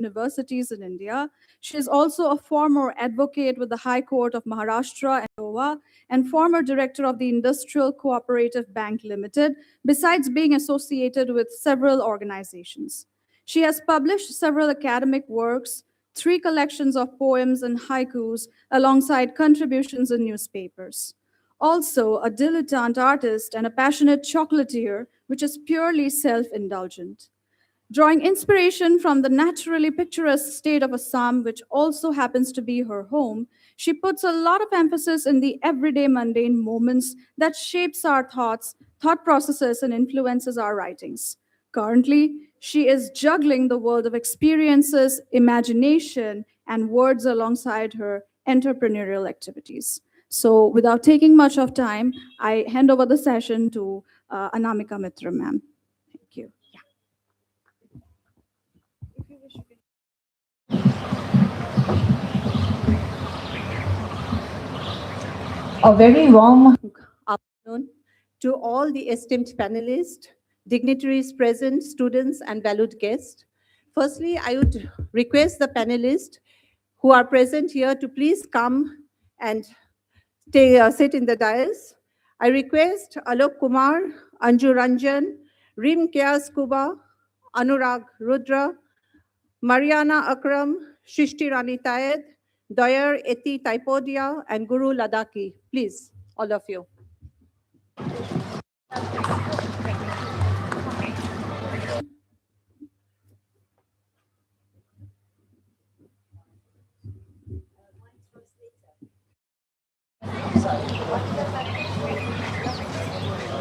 universities in India. She is also a former advocate with the High Court of Maharashtra and Goa and former director of the Industrial Cooperative Bank Limited, besides being associated with several organizations. She has published several academic works, three collections of poems and haikus, alongside contributions in newspapers. Also, a dilettante artist and a passionate chocolatier, which is purely self indulgent. Drawing inspiration from the naturally picturesque state of Assam, which also happens to be her home, she puts a lot of emphasis in the everyday mundane moments that shapes our thoughts, thought processes, and influences our writings. Currently, she is juggling the world of experiences, imagination, and words alongside her entrepreneurial activities. So, without taking much of time, I hand over the session to Anamika Mitra, ma'am. Thank you. A very warm afternoon to all the esteemed panelists, dignitaries present, students, and valued guests. Firstly, I would request the panelists who are present here to please come and sit in the dais. I request Alok Kumar, Anju Ranjan, Rim Kias Kuba, Anurag Rudra, Mariana Akram, Shishti Rani Tayed, Doyer Eti Taipodia, and Guru Ladaki. Please, all of you.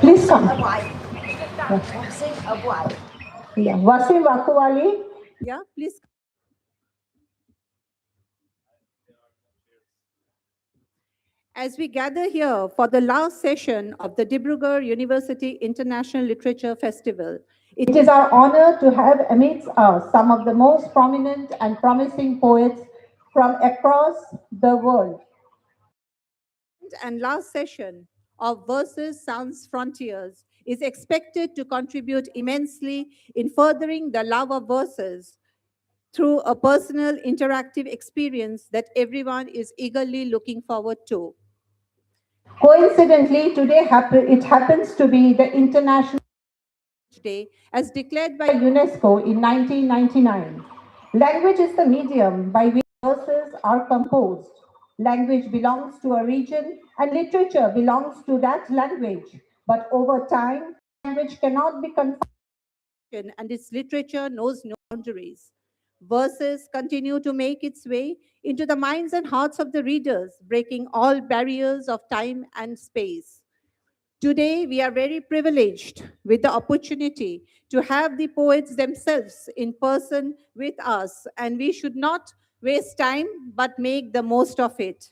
Please come. Yeah, Wasim Wakuwali. Yeah, please. As we gather here for the last session of the Dibrugarh University International Literature Festival, it is our honor to have amidst us some of the most prominent and promising poets from across the world. And last session of Verses Sounds Frontiers is expected to contribute immensely in furthering the love of verses through a personal interactive experience that everyone is eagerly looking forward to. Coincidentally, today it happens to be the International Day as declared by UNESCO in 1999. Language is the medium by which verses are composed. Language belongs to a region and literature belongs to that language. But over time, language cannot be confined and its literature knows no boundaries. Verses continue to make its way into the minds and hearts of the readers, breaking all barriers of time and space. Today, we are very privileged with the opportunity to have the poets themselves in person with us, and we should not waste time but make the most of it.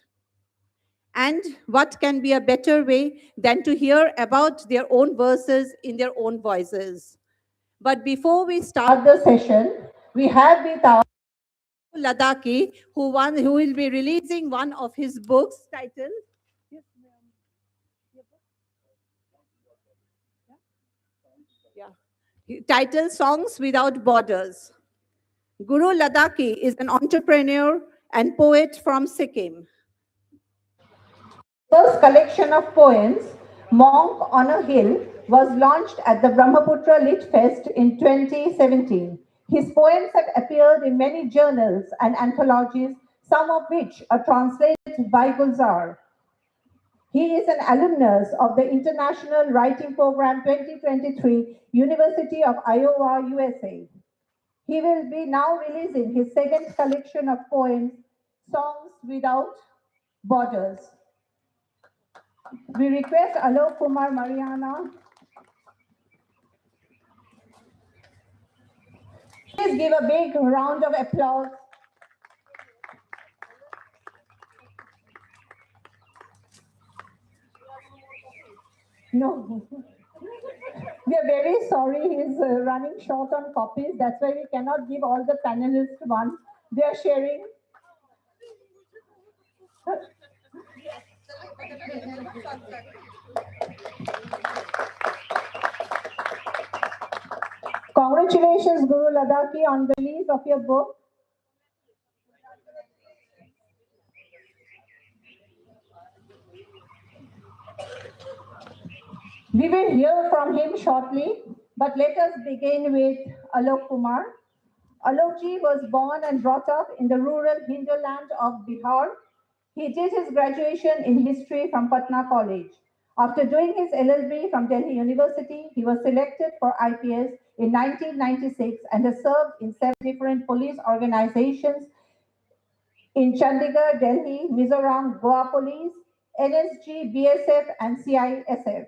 And what can be a better way than to hear about their own verses in their own voices? But before we start the session, we have with our Ladaki, who will be releasing one of his books titled titled Songs Without Borders. Guru Ladaki is an entrepreneur and poet from Sikkim. First collection of poems, Monk on a Hill, was launched at the Brahmaputra Lit Fest in 2017. His poems have appeared in many journals and anthologies, some of which are translated by Gulzar. He is an alumnus of the International Writing Program 2023, University of Iowa, USA. He will be now releasing his second collection of poems, Songs Without Borders. We request Alok Kumar Mariana. Please give a big round of applause. No. We are very sorry, he's running short on copies. That's why we cannot give all the panelists one. They are sharing. Congratulations, Guru Ladaki, on the release of your book. We will hear from him shortly, but let us begin with Alok Kumar. Alokji was born and brought up in the rural hinterland of Bihar. He did his graduation in history from Patna College. After doing his LLB from Delhi University, he was selected for IPS in 1996 and has served in 7 different police organizations in Chandigarh, Delhi, Mizoram, Goa Police, NSG, BSF, and CISF.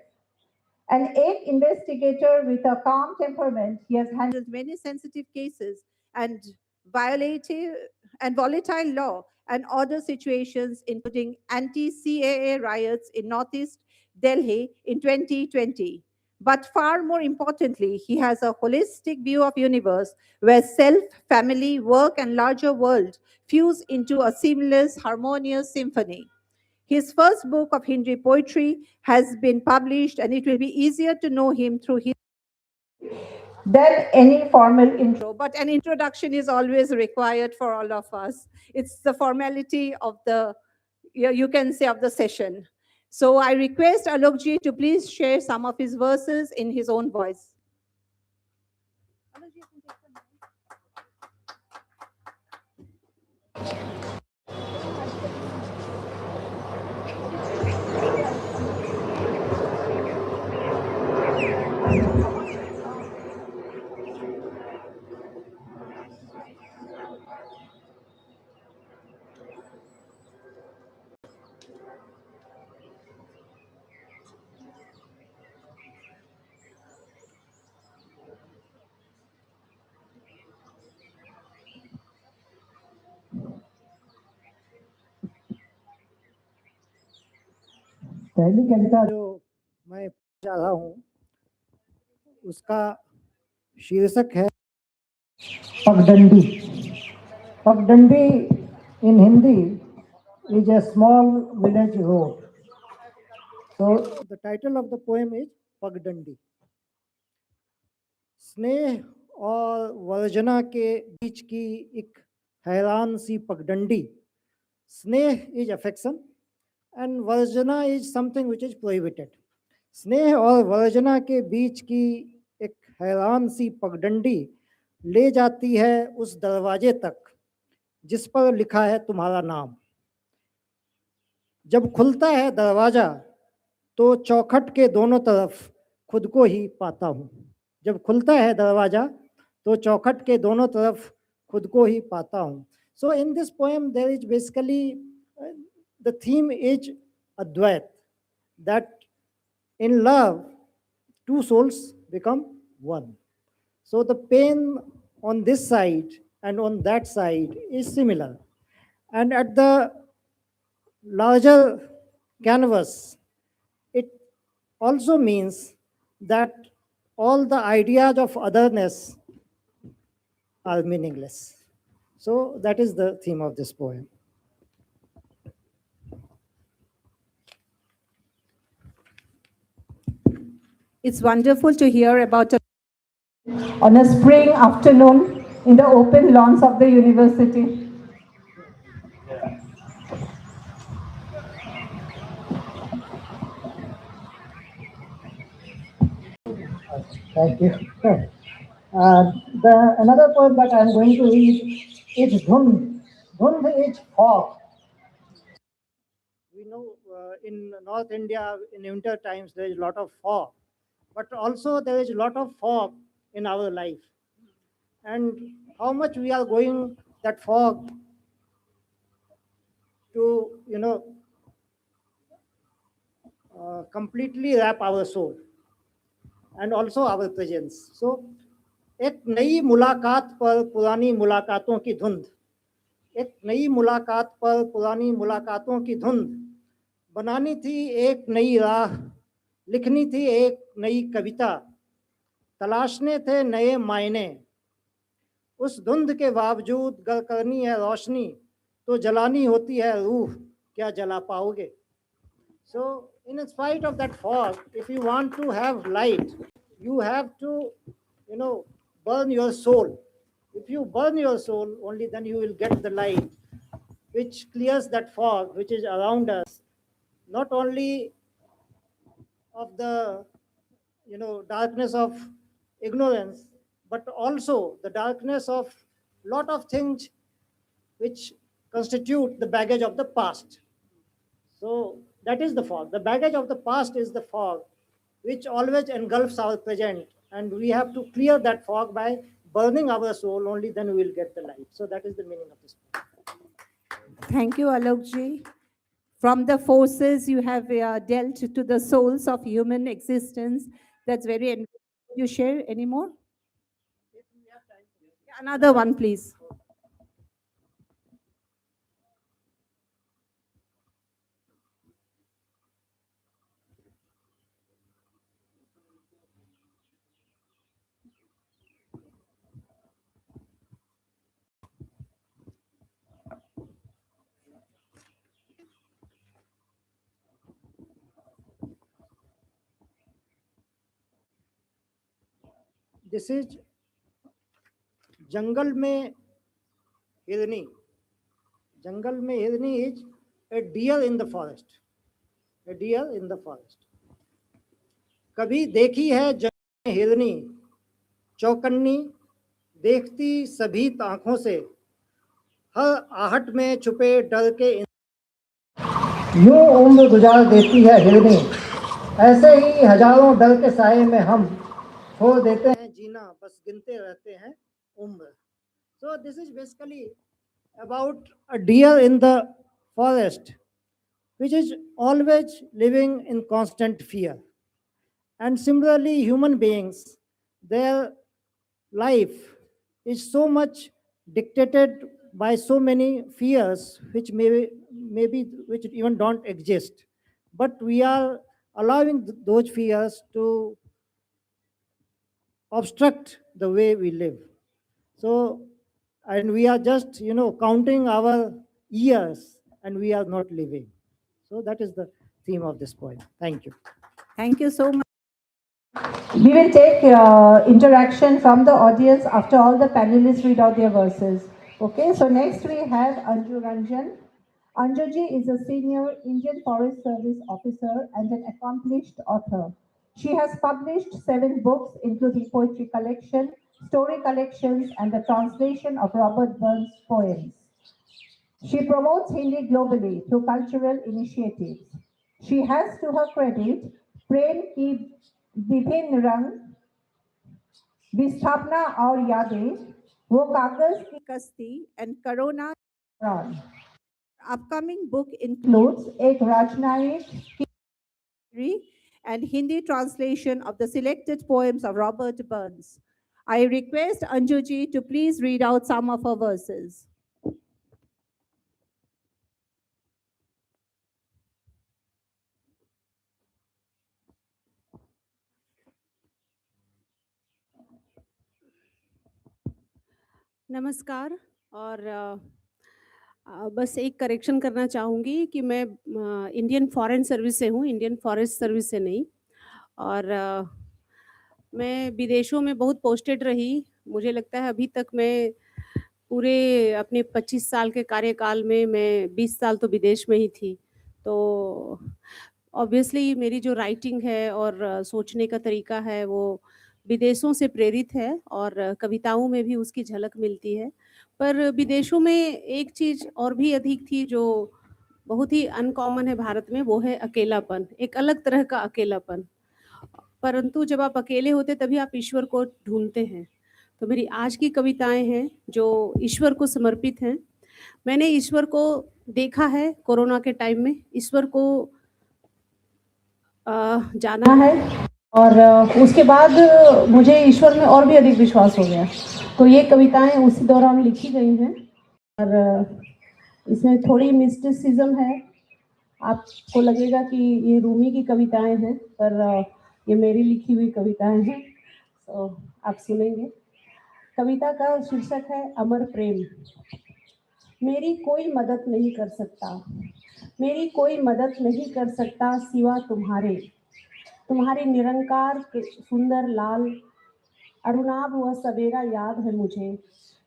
An ape investigator with a calm temperament, he has handled many sensitive cases and violative and volatile law and order situations, including anti-CAA riots in Northeast Delhi in 2020. But far more importantly, he has a holistic view of universe where self, family, work, and larger world fuse into a seamless, harmonious symphony. His first book of Hindi poetry has been published, and it will be easier to know him through his than any formal intro. But an introduction is always required for all of us. It's the formality of the, you can say, of the session. So I request Alokji to please share some of his verses in his own voice. पहली कविता जो मैं जा रहा हूँ उसका शीर्षक है पगडंडी. पगडंडी in Hindi is a small village road. So the title of the poem is पगडंडी. स्नेह और वर्जना के बीच की एक हैरान सी पगडंडी. स्नेह is affection and वर्जना is something which is prohibited. स्नेह और वर्जना के बीच की एक हैरान सी पगडंडी ले जाती है उस दरवाजे तक जिस पर लिखा है तुम्हारा नाम. जब खुलता है दरवाजा तो चौखट के दोनों तरफ खुद को ही पाता हूँ. जब खुलता है दरवाजा तो चौखट के दोनों तरफ खुद को ही पाता हूँ. So in this poem there is basically the theme is Advait, that in love two souls become one. So the pain on this side and on that side is similar. And at the larger canvas, it also means that all the ideas of otherness are meaningless. So that is the theme of this poem. It's wonderful to hear about on a spring afternoon in the open lawns of the university. Thank you. Another poem that I am going to read is Dhund. Dhund is fog. We know in North India in winter times there is a lot of fog, but also there is a lot of fog in our life. And how much we are going that fog to, completely wrap our soul and also our presence. So एक नई मुलाकात पर पुरानी मुलाकातों की धुंध, एक नई मुलाकात पर पुरानी मुलाकातों की धुंध, बनानी थी एक नई राह, लिखनी थी एक नई कविता, तलाशने थे नए मायने. उस धुंध के बावजूद गर करनी है रोशनी तो जलानी होती है रूह, क्या जला पाओगे. So in spite of that fog, if you want to have light, you have to, burn your soul. If you burn your soul, only then you will get the light, which clears that fog which is around us, not only of the darkness of ignorance, but also the darkness of lot of things which constitute the baggage of the past. So that is the fog. The baggage of the past is the fog which always engulfs our present, and we have to clear that fog by burning our soul. Only then we will get the light. So that is the meaning of this. Thank you, Alokji. From the forces you have dealt to the souls of human existence. That's very. Would you share any more? Another one, please. This is जंगल में हिरनी. जंगल में हिरनी is a deer in the forest. A deer in the forest. कभी देखी है जंगल में हिरनी, चौकन्नी, देखती सभी आंखों से, हर आहट में छुपे डर के. यूं उम्र गुजार देती है हिरनी, ऐसे ही हजारों डर के साए में हम छोड़ देते हैं जीना, बस गिनते रहते हैं उम्र. So this is basically about a deer in the forest, which is always living in constant fear. And similarly, human beings, their life is so much dictated by so many fears which maybe which even don't exist. But we are allowing those fears to obstruct the way we live. So, and we are just, counting our years and we are not living. So that is the theme of this poem. Thank you. Thank you so much. We will take interaction from the audience after all the panelists read out their verses. Okay, so next we have Anju Ranjan. Anjuji is a senior Indian Forest Service officer and an accomplished author. She has published 7 books, including poetry collection, story collections, and the translation of Robert Burns' poems. She promotes Hindi globally through cultural initiatives. She has to her credit प्रेम की विभिन्न रंग, विस्थापना और यादें, वो कागज की कश्ती and Corona. Upcoming book includes एक राजनयिक and Hindi translation of the selected poems of Robert Burns. I request Anjuji to please read out some of her verses. नमस्कार. और बस एक करेक्शन करना चाहूँगी कि मैं इंडियन फॉरेन सर्विस से हूँ, इंडियन फॉरेस्ट सर्विस से नहीं. और मैं विदेशों में बहुत पोस्टेड रही. मुझे लगता है अभी तक मैं पूरे अपने 25 साल के कार्यकाल में मैं 20 साल तो विदेश में ही थी. तो ऑब्वियसली मेरी जो राइटिंग है और सोचने का तरीका है वो विदेशों से प्रेरित है और कविताओं में भी उसकी झलक मिलती है. पर विदेशों में एक चीज़ और भी अधिक थी जो बहुत ही अनकॉमन है भारत में, वो है अकेलापन, एक अलग तरह का अकेलापन. परंतु जब आप अकेले होते तभी आप ईश्वर को ढूंढते हैं. तो मेरी आज की कविताएं हैं जो ईश्वर को समर्पित हैं. मैंने ईश्वर को देखा है कोरोना के टाइम में, ईश्वर को जाना है और उसके बाद मुझे ईश्वर में और भी अधिक विश्वास हो गया. तो ये कविताएं उसी दौरान लिखी गई हैं और इसमें थोड़ी मिस्टिसिज्म है. आपको लगेगा कि ये रूमी की कविताएं हैं, पर ये मेरी लिखी हुई कविताएं हैं. तो आप सुनेंगे. कविता का शीर्षक है अमर प्रेम. मेरी कोई मदद नहीं कर सकता, मेरी कोई मदद नहीं कर सकता सिवा तुम्हारे. तुम्हारे निरंकार के सुंदर लाल अरुणाभ वह सवेरा याद है मुझे,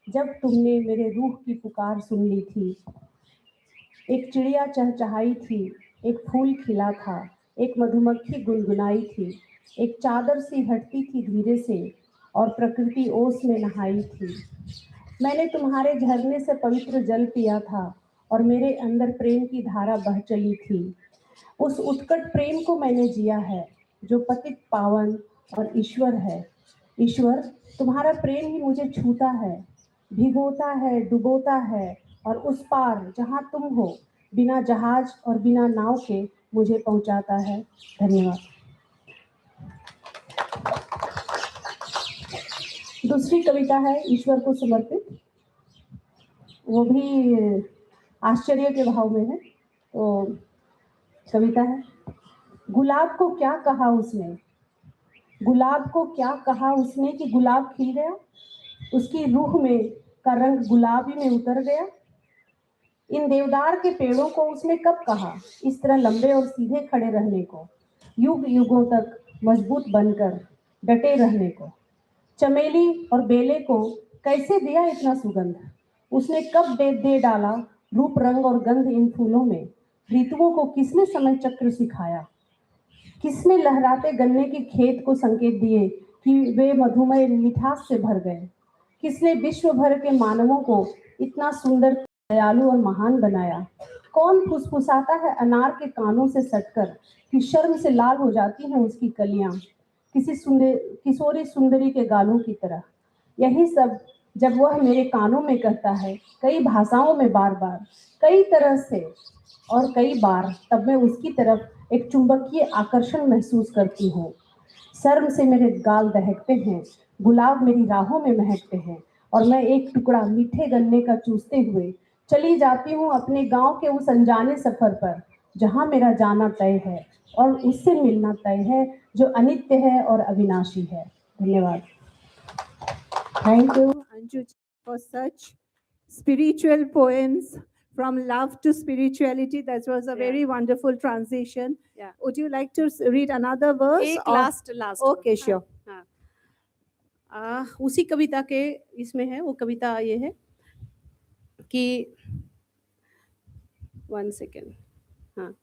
जब तुमने मेरे रूह की पुकार सुन ली थी. एक चिड़िया चहचहाई थी, एक फूल खिला था, एक मधुमक्खी गुनगुनाई थी. एक चादर सी हटती थी धीरे से और प्रकृति ओस में नहाई थी। मैंने तुम्हारे झरने से पवित्र जल पिया था और मेरे अंदर प्रेम की धारा बह चली थी। उस उत्कट प्रेम को मैंने जिया है जो पतित पावन और ईश्वर है। ईश्वर, तुम्हारा प्रेम ही मुझे छूता है, भिगोता है, डुबोता है और उस पार जहाँ तुम हो बिना जहाज और बिना नाव के मुझे पहुँचाता है। धन्यवाद। दूसरी कविता है ईश्वर को समर्पित, वो भी आश्चर्य के भाव में है। तो कविता है, गुलाब को क्या कहा उसने, गुलाब को क्या कहा उसने कि गुलाब खिल गया, उसकी रूह में का रंग गुलाबी में उतर गया। इन देवदार के पेड़ों को उसने कब कहा इस तरह लंबे और सीधे खड़े रहने को, युग युगों तक मजबूत बनकर डटे रहने को। चमेली और बेले को कैसे दिया इतना सुगंध, उसने कब दे डाला रूप रंग और गंध इन फूलों में। ऋतुओं को किसने समय चक्र सिखाया, किसने लहराते गन्ने की खेत को संकेत दिए कि वे मधुमय मिठास से भर गए। किसने विश्व भर के मानवों को इतना सुंदर, दयालु और महान बनाया। कौन फुसफुसाता है अनार के कानों से सटकर कि शर्म से लाल हो जाती हैं उसकी कलियां, किशोरी सुंदरी के गालों की तरह। यही सब जब वह मेरे कानों में कहता है कई भाषाओं में बार बार, कई तरह से और कई बार, तब मैं उसकी तरफ एक चुंबकीय आकर्षण महसूस करती हूँ। शर्म से मेरे गाल दहकते हैं, गुलाब मेरी राहों में महकते हैं और मैं एक टुकड़ा मीठे गन्ने का चूसते हुए चली जाती हूँ अपने गांव के उस अनजाने सफर पर जहाँ मेरा जाना तय है और उससे मिलना तय है जो अनित्य है और अविनाशी है। धन्यवाद। Thank you, Anju, for such spiritual poems from love to spirituality. That was a very wonderful transition. Yeah. Would you like to read another verse? एक or- लास्ट Okay, sure. हाँ, उसी कविता के इसमें है, वो कविता ये है कि 1 सेकेंड, हाँ,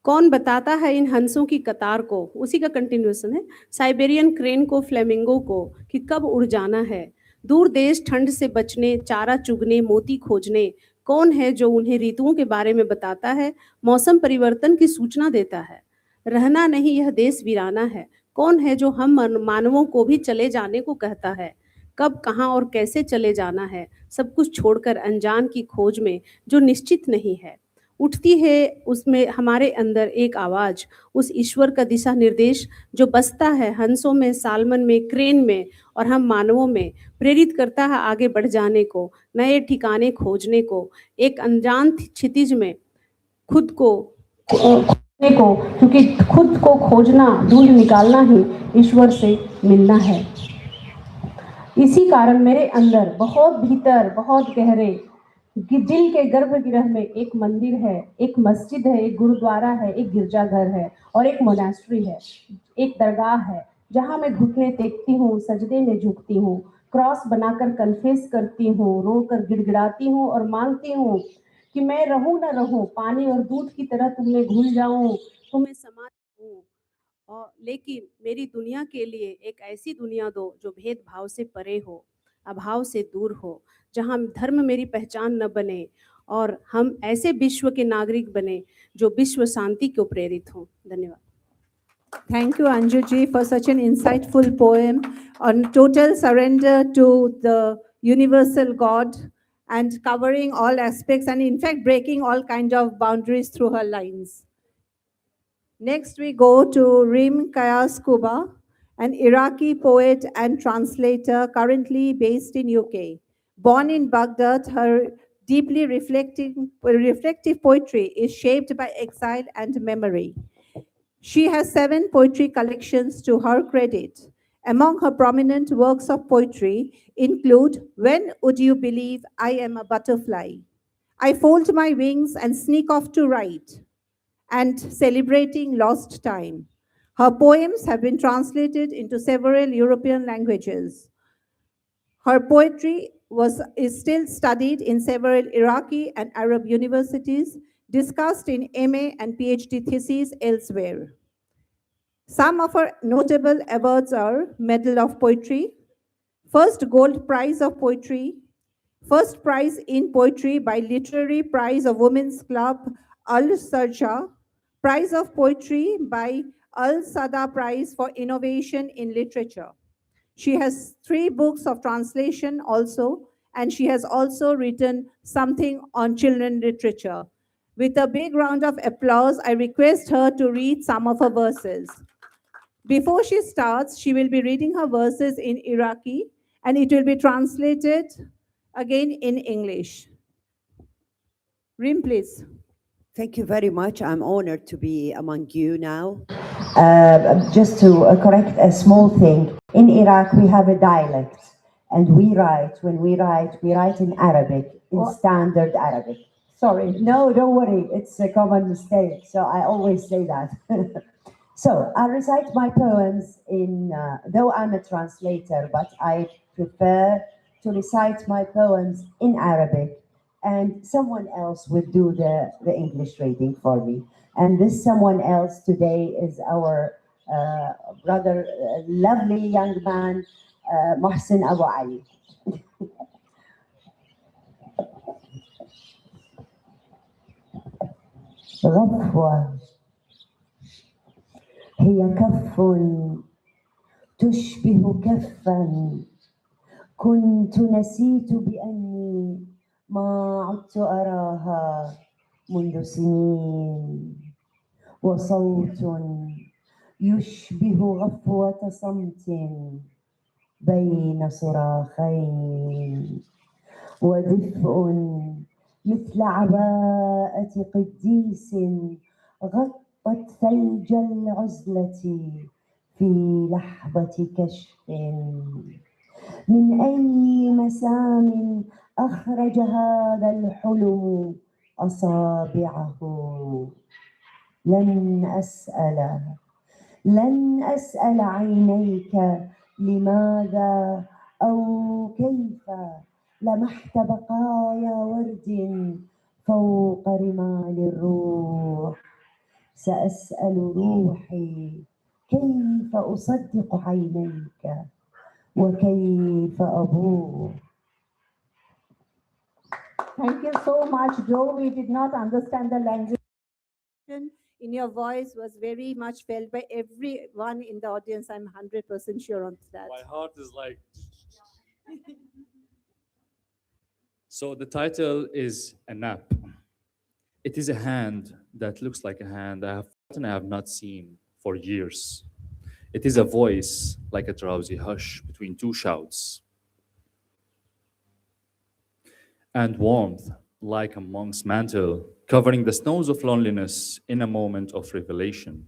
कौन बताता है इन हंसों की कतार को, उसी का कंटिन्यूएशन है। साइबेरियन क्रेन को, फ्लेमिंगो को कि कब उड़ जाना है, दूर देश ठंड से बचने, चारा चुगने, मोती खोजने। कौन है जो उन्हें ऋतुओं के बारे में बताता है, मौसम परिवर्तन की सूचना देता है। रहना नहीं यह देश वीराना है। कौन है जो हम मानवों को भी चले जाने को कहता है। कब, कहाँ और कैसे चले जाना है, सब कुछ छोड़कर अनजान की खोज में जो निश्चित नहीं है। उठती है उसमें हमारे अंदर एक आवाज़, उस ईश्वर का दिशा निर्देश जो बसता है हंसों में, सालमन में, क्रेन में और हम मानवों में, प्रेरित करता है आगे बढ़ जाने को, नए ठिकाने खोजने को, एक अनजान क्षितिज में खुद को खोजने को, क्योंकि खुद को खोजना, ढूंढ निकालना ही ईश्वर से मिलना है। इसी कारण मेरे अंदर बहुत भीतर, बहुत गहरे दिल के गर्भगृह में एक मंदिर है, एक मस्जिद है, एक गुरुद्वारा है, एक गिरजाघर है और एक मोनास्ट्री है, एक दरगाह है जहाँ मैं घुटने टेकती हूँ, सजदे में झुकती हूँ, क्रॉस बनाकर कन्फेस करती हूँ, रोकर गिड़गिड़ाती हूँ और मांगती हूँ कि मैं रहूं न रहूं, पानी और दूध की तरह तुमने घुल जाऊं, तुम्हें समा हूँ, और लेकिन मेरी दुनिया के लिए एक ऐसी दुनिया दो जो भेदभाव से परे हो, अभाव से दूर हो, जहाँ धर्म मेरी पहचान न बने और हम ऐसे विश्व के नागरिक बने जो विश्व शांति को प्रेरित हों। धन्यवाद। Thank you, Anju ji, for such an insightful poem on total surrender to the universal God and covering all aspects and in fact breaking all kind of boundaries through her lines. Next we go to Rim Kayaskuba, an Iraqi poet and translator currently based in UK. Born in Baghdad, her deeply reflective poetry is shaped by exile and memory. She has 7 poetry collections to her credit. Among her prominent works of poetry include When Would You Believe I Am a Butterfly? I Fold My Wings and Sneak Off to Write, and Celebrating Lost Time. Her poems have been translated into several European languages. Her poetry is still studied in several Iraqi and Arab universities. discussed in MA and PhD theses elsewhere. Some of her notable awards are Medal of Poetry, First Gold Prize of Poetry, First Prize in Poetry by Literary Prize of Women's Club Al-Sarja, Prize of Poetry by Al-Sada Prize for Innovation in Literature. She has 3 books of translation also, and she has also written something on children literature. With a big round of applause, I request her to read some of her verses. Before she starts, she will be reading her verses in Iraqi, and it will be translated again in English. Rim, please. Thank you very much. I'm honored to be among you now. Just to correct a small thing, in Iraq we have a dialect, and when we write in Arabic, in standard Arabic. Sorry, no, don't worry, it's a common mistake, so I always say that. So I recite my poems though I'm a translator, but I prefer to recite my poems in Arabic, and someone else would do the English reading for me. And this someone else today is our brother, lovely young man, Mohsen Abu Ali. غفوة هي كف تشبه كفا كنت نسيت بأني ما عدت أراها منذ سنين وصوت يشبه غفوة صمت بين صراخين ودفء مثل عباءة قديس غطت ثلج العزلة في لحظة كشف من أي مسام أخرج هذا الحلم أصابعه لن أسأل عينيك لماذا أو كيف لمحت بقايا ورد فوق رمال الروح سأسأل روحي كيف أصدق عينيك وكيف أبوح. Thank you so much, Joe. We did not understand the language. In your voice was very much felt by everyone in the audience. I'm 100% sure on that. My heart is like... So the title is A Nap. It is a hand that looks like a hand I have not seen for years. It is a voice like a drowsy hush between 2 shouts. And warmth like a monk's mantle, covering the snows of loneliness in a moment of revelation.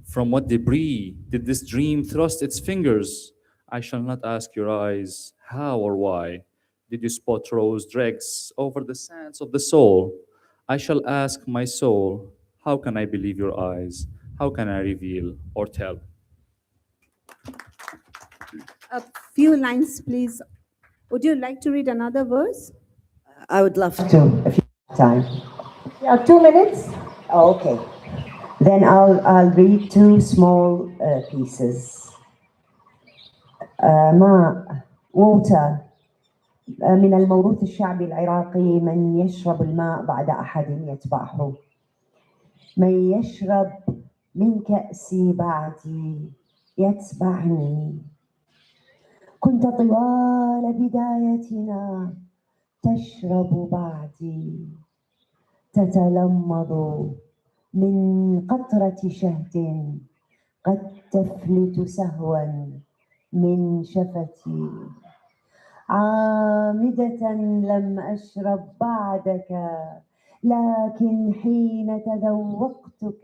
From what debris did this dream thrust its fingers? I shall not ask your eyes how or why did you spot rose dregs over the sands of the soul. I shall ask my soul, how can I believe your eyes? How can I reveal or tell? A few lines, please. Would you like to read another verse? I would love to. If you have time. Yeah, 2 minutes. Oh, okay. Then I'll read 2 small pieces. ماء water من الموروث الشعبي العراقي من يشرب الماء بعد أحد يتبعه من يشرب من كأسي بعدي يتبعني كنت طوال بدايتنا تشرب بعدي تتلمض من قطرة شهد قد تفلت سهوا من شفتي عامدة لم أشرب بعدك لكن حين تذوقتك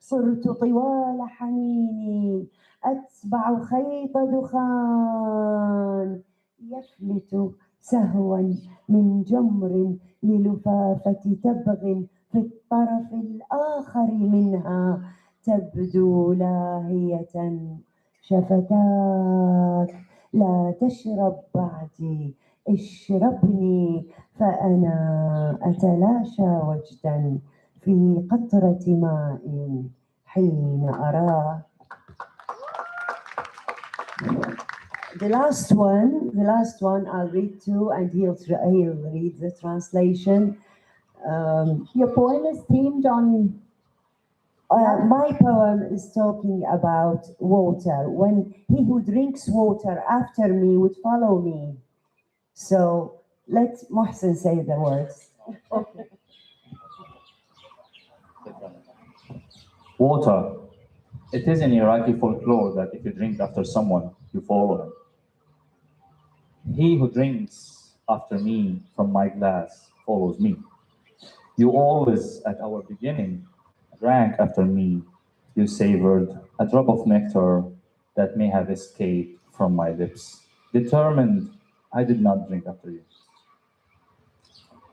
صرت طوال حنيني أتبع خيط دخان يفلت سهوا من جمر للفافة تبغ في الطرف الآخر منها تبدو لاهية شفتاك لا تشرب بعدي اشربني فأنا أتلاشى وجدا في قطرة ماء حين أراه. The last one I'll read too, and he'll read the translation. Your poem is themed on My poem is talking about water. When he who drinks water after me would follow me. So let Mohsen say the words. Water. It is in Iraqi folklore that if you drink after someone, you follow him. He who drinks after me from my glass follows me. You always, at our beginning, drank after me. You savored a drop of nectar that may have escaped from my lips. Determined, I did not drink after you.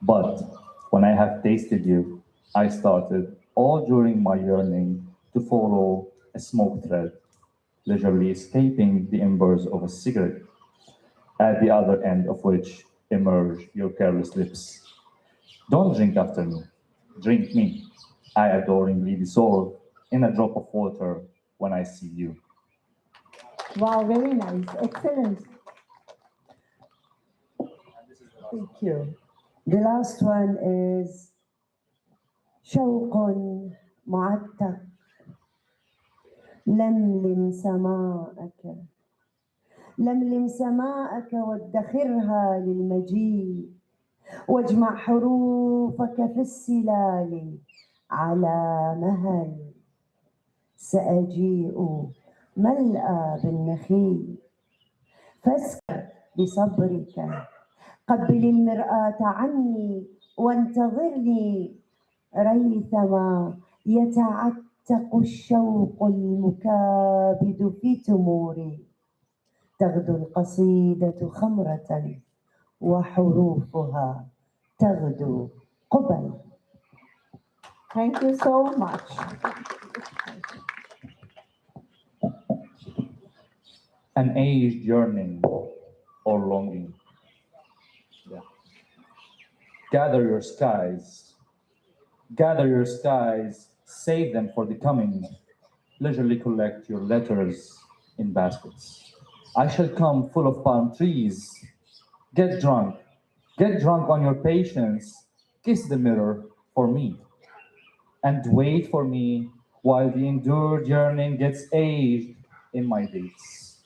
But when I have tasted you, I started, all during my yearning, to follow a smoke thread, leisurely escaping the embers of a cigarette, at the other end of which emerge your careless lips. Don't drink after me, drink me. I adoringly dissolve in a drop of water when I see you. wow, very nice, excellent. Thank you. The last one is شوق معتق لملم سماءك لملم سماءك وادخرها للمجيء واجمع حروفك في السلال على مهل سأجيء ملأى بالنخيل فاسكر بصبرك قبل المرآة عني وانتظرني ريثما يتعتق الشوق المكابد في تموري تغدو القصيدة خمرة وحروفها تغدو قبل. Thank you so much. An aged yearning or longing. Yeah. Gather your skies, save them for the coming. Leisurely collect your letters in baskets. I shall come full of palm trees. Get drunk on your patience. Kiss the mirror for me. And wait for me while the endured yearning gets aged in my dates.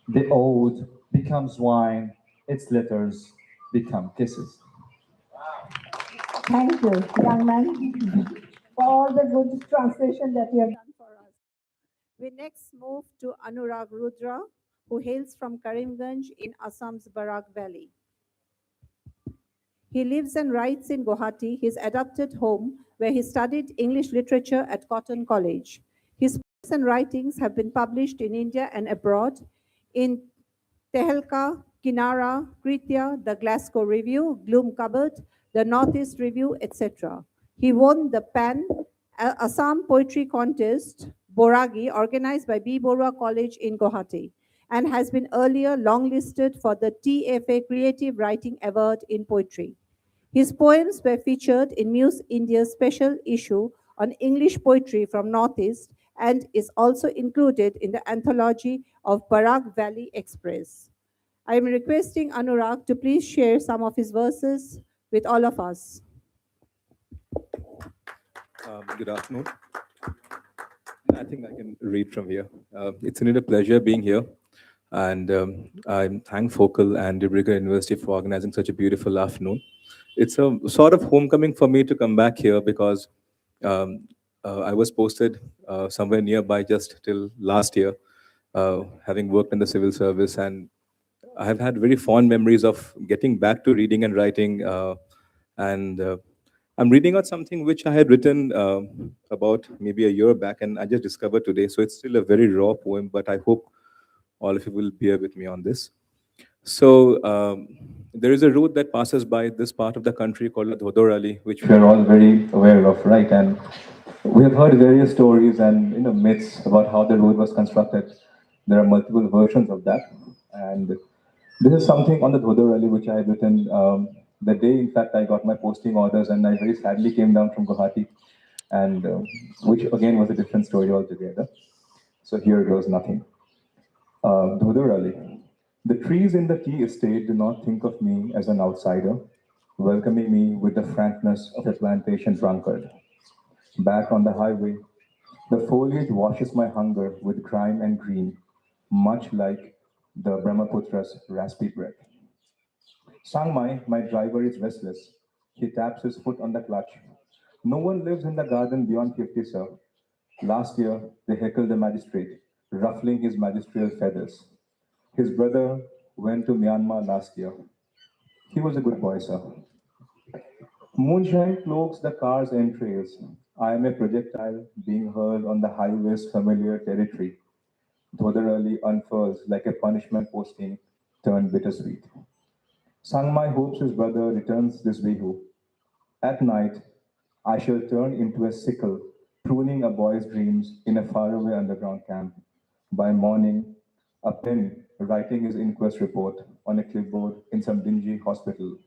The ode becomes wine, its letters become kisses. Thank you, young man, for all the good translation that you have done for us. We next move to Anurag Rudra, who hails from Karimganj in Assam's Barak Valley. He lives and writes in Guwahati, his adopted home, where he studied English literature at Cotton College. His poems and writings have been published in India and abroad in Tehelka, Kinara, Kritya, the Glasgow Review, Gloom Cupboard, the Northeast Review, etc. He won the Pan Assam Poetry Contest, Boragi, organized by B. Borua College in Guwahati, and has been earlier longlisted for the TFA Creative Writing Award in Poetry. His poems were featured in Muse India's special issue on English poetry from Northeast and is also included in the anthology of Barak Valley Express. I am requesting Anurag to please share some of his verses with all of us. Good afternoon. I think I can read from here. It's indeed a pleasure being here. And I thank Focal and Dubrega University for organizing such a beautiful afternoon. It's a sort of homecoming for me to come back here because I was posted somewhere nearby just till last year, having worked in the civil service. And I have had very fond memories of getting back to reading and writing. And I'm reading out something which I had written about maybe a year back, and I just discovered today. So it's still a very raw poem, but I hope all of you will bear with me on this. So there is a route that passes by this part of the country called the Dhodor Ali, which we are all very aware of, right? And we have heard various stories and myths about how the road was constructed. There are multiple versions of that, and this is something on the Dhodor Ali which I had written The day, in fact, I got my posting orders, and I very sadly came down from Guwahati, and which again was a different story altogether. So here goes nothing. Dhodurali. The trees in the tea estate do not think of me as an outsider, welcoming me with the frankness of a plantation drunkard. Back on the highway, the foliage washes my hunger with grime and green, much like the Brahmaputra's raspy breath. Sangmai, my driver, is restless. He taps his foot on the clutch. No one lives in the garden beyond 50, sir. Last year, they heckled the magistrate, ruffling his magisterial feathers. His brother went to Myanmar last year. He was a good boy, sir. Moonshine cloaks the car's entrails. I am a projectile being hurled on the highway's familiar territory. Dhodarali unfurls like a punishment posting turned bittersweet. Sangmai hopes his brother returns this Bihu. At night, I shall turn into a sickle, pruning a boy's dreams in a faraway underground camp. By morning, a pen writing his inquest report on a clipboard in some dingy hospital.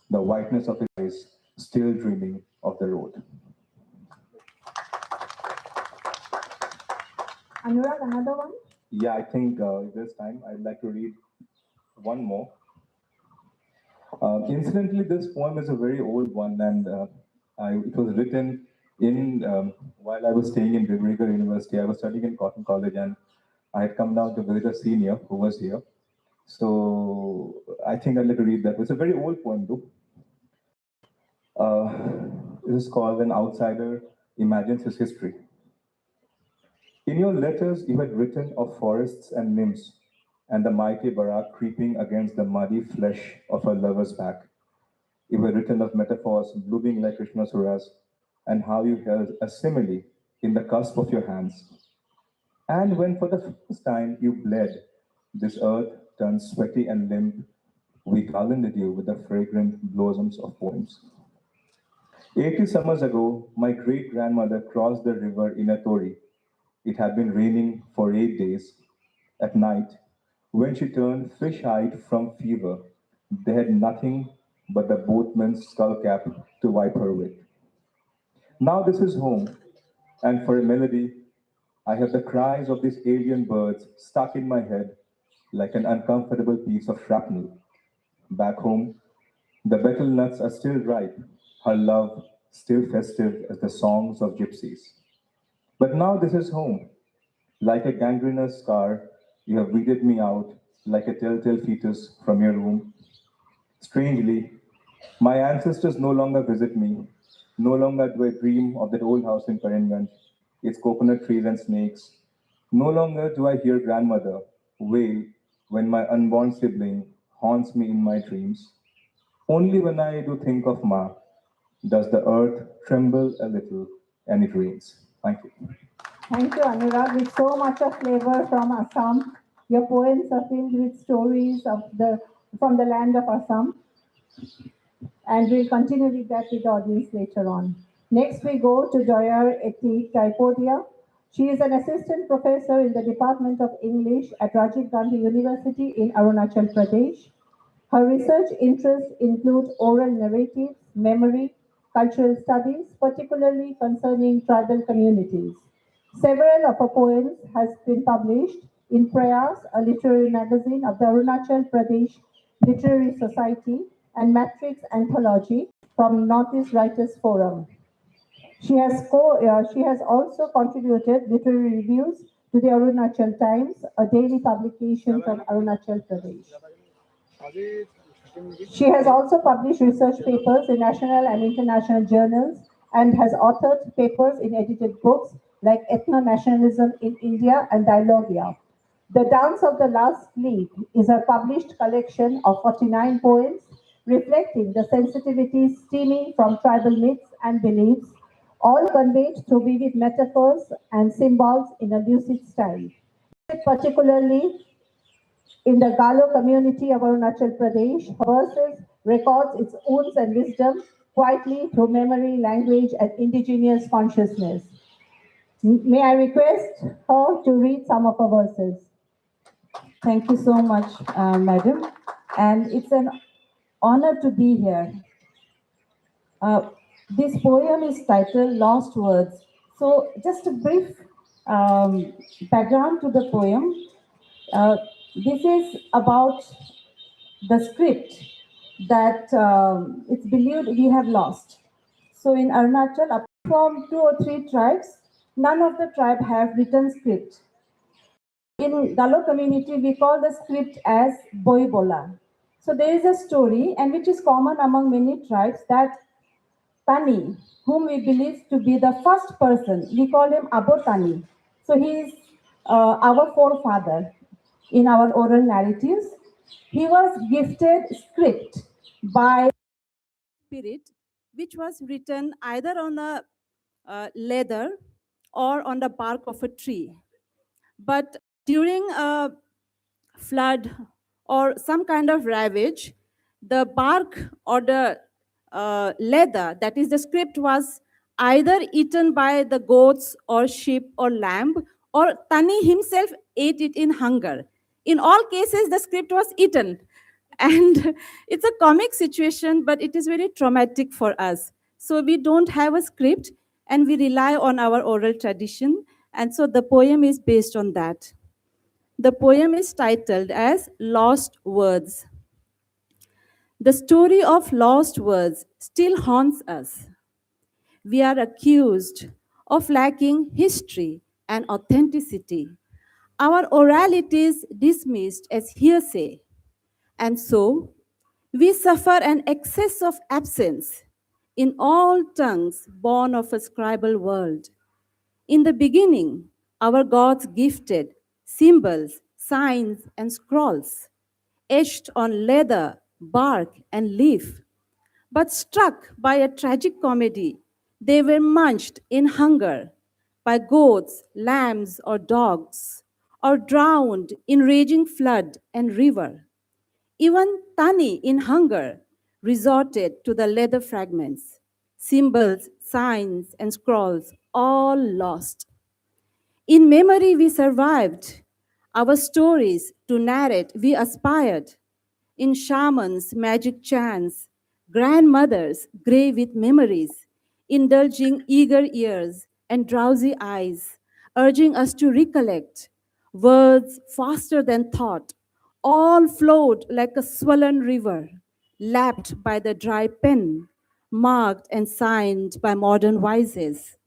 The whiteness of his eyes still dreaming of the road. Anurag, another one? Yeah, I think if there's time, I'd like to read one more. Incidentally, this poem is a very old one, and it was written in while I was staying in Duilf University. I was studying in Cotton College, and I had come down to visit a senior who was here. So I think I'd like to read that. It's a very old poem, though. This is called "An Outsider Imagines His History." In your letters, you had written of forests and nymphs, and the mighty Barak creeping against the muddy flesh of her lover's back. You were written of metaphors blooming like Krishnasuras, and how you held a simile in the cusp of your hands. And when for the first time you bled, this earth turned sweaty and limp, we garlanded you with the fragrant blossoms of poems. 80 summers ago, my great grandmother crossed the river in a tori. It had been raining for 8 days. At night, when she turned fish-eyed from fever, they had nothing but the boatman's skull cap to wipe her with. Now this is home, and for a melody, I have the cries of these alien birds stuck in my head like an uncomfortable piece of shrapnel. Back home, the betel nuts are still ripe, her love still festive as the songs of gypsies. But now this is home. Like a gangrenous scar, you have weeded me out like a telltale fetus from your womb. Strangely, my ancestors no longer visit me. No longer do I dream of that old house in Karimganj, its coconut trees and snakes. No longer do I hear grandmother wail when my unborn sibling haunts me in my dreams. Only when I do think of Ma does the earth tremble a little and it rains. Thank you. Thank you, Anurag, with so much of flavor from Assam. Your poems are filled with stories from the land of Assam. And we'll continue with that with the audience later on. Next, we go to Joyar Eti Tripodhia. She is an assistant professor in the Department of English at Rajiv Gandhi University in Arunachal Pradesh. Her research interests include oral narratives, memory, cultural studies, particularly concerning tribal communities. Several of her poems has been published in Prayas, a literary magazine of the Arunachal Pradesh Literary Society, and Matrix Anthology from Northeast Writers Forum. She has also contributed literary reviews to the Arunachal Times, a daily publication from Arunachal Pradesh. She has also published research papers in national and international journals and has authored papers in edited books like Ethno-Nationalism in India and Dialogia. The Dance of the Last Leaf is a published collection of 49 poems reflecting the sensitivities stemming from tribal myths and beliefs, all conveyed through vivid metaphors and symbols in a lucid style. Particularly in the Galo community of Arunachal Pradesh, her verses records its wounds and wisdom quietly through memory, language, and indigenous consciousness. May I request her to read some of her verses? Thank you so much, madam. And it's an honored to be here. This poem is titled Lost Words. So, just a brief background to the poem. This is about the script that it's believed we have lost. So, in Arunachal, apart from 2 or 3 tribes, none of the tribe have written script. In Galo community, we call the script as Boibola. So there is a story, and which is common among many tribes, that Tani, whom we believe to be the first person, we call him Abotani. So he is our forefather in our oral narratives. He was gifted script by spirit, which was written either on a leather or on the bark of a tree. But during a flood or some kind of ravage, the bark or the leather, that is the script, was either eaten by the goats or sheep or lamb, or Tani himself ate it in hunger. In all cases, the script was eaten. And it's a comic situation, but it is very traumatic for us. So we don't have a script and we rely on our oral tradition. And so the poem is based on that. The poem is titled as Lost Words. The story of lost words still haunts us. We are accused of lacking history and authenticity. Our orality is dismissed as hearsay. And so, we suffer an excess of absence in all tongues born of a scribal world. In the beginning, our gods gifted symbols, signs, and scrolls, etched on leather, bark, and leaf. But struck by a tragic comedy, they were munched in hunger by goats, lambs, or dogs, or drowned in raging flood and river. Even Tani, in hunger, resorted to the leather fragments, symbols, signs, and scrolls, all lost. In memory, we survived. Our stories to narrate, we aspired. In shamans, magic chants, grandmothers grey with memories, indulging eager ears and drowsy eyes, urging us to recollect. Words faster than thought, all flowed like a swollen river, lapped by the dry pen, marked and signed by modern voices.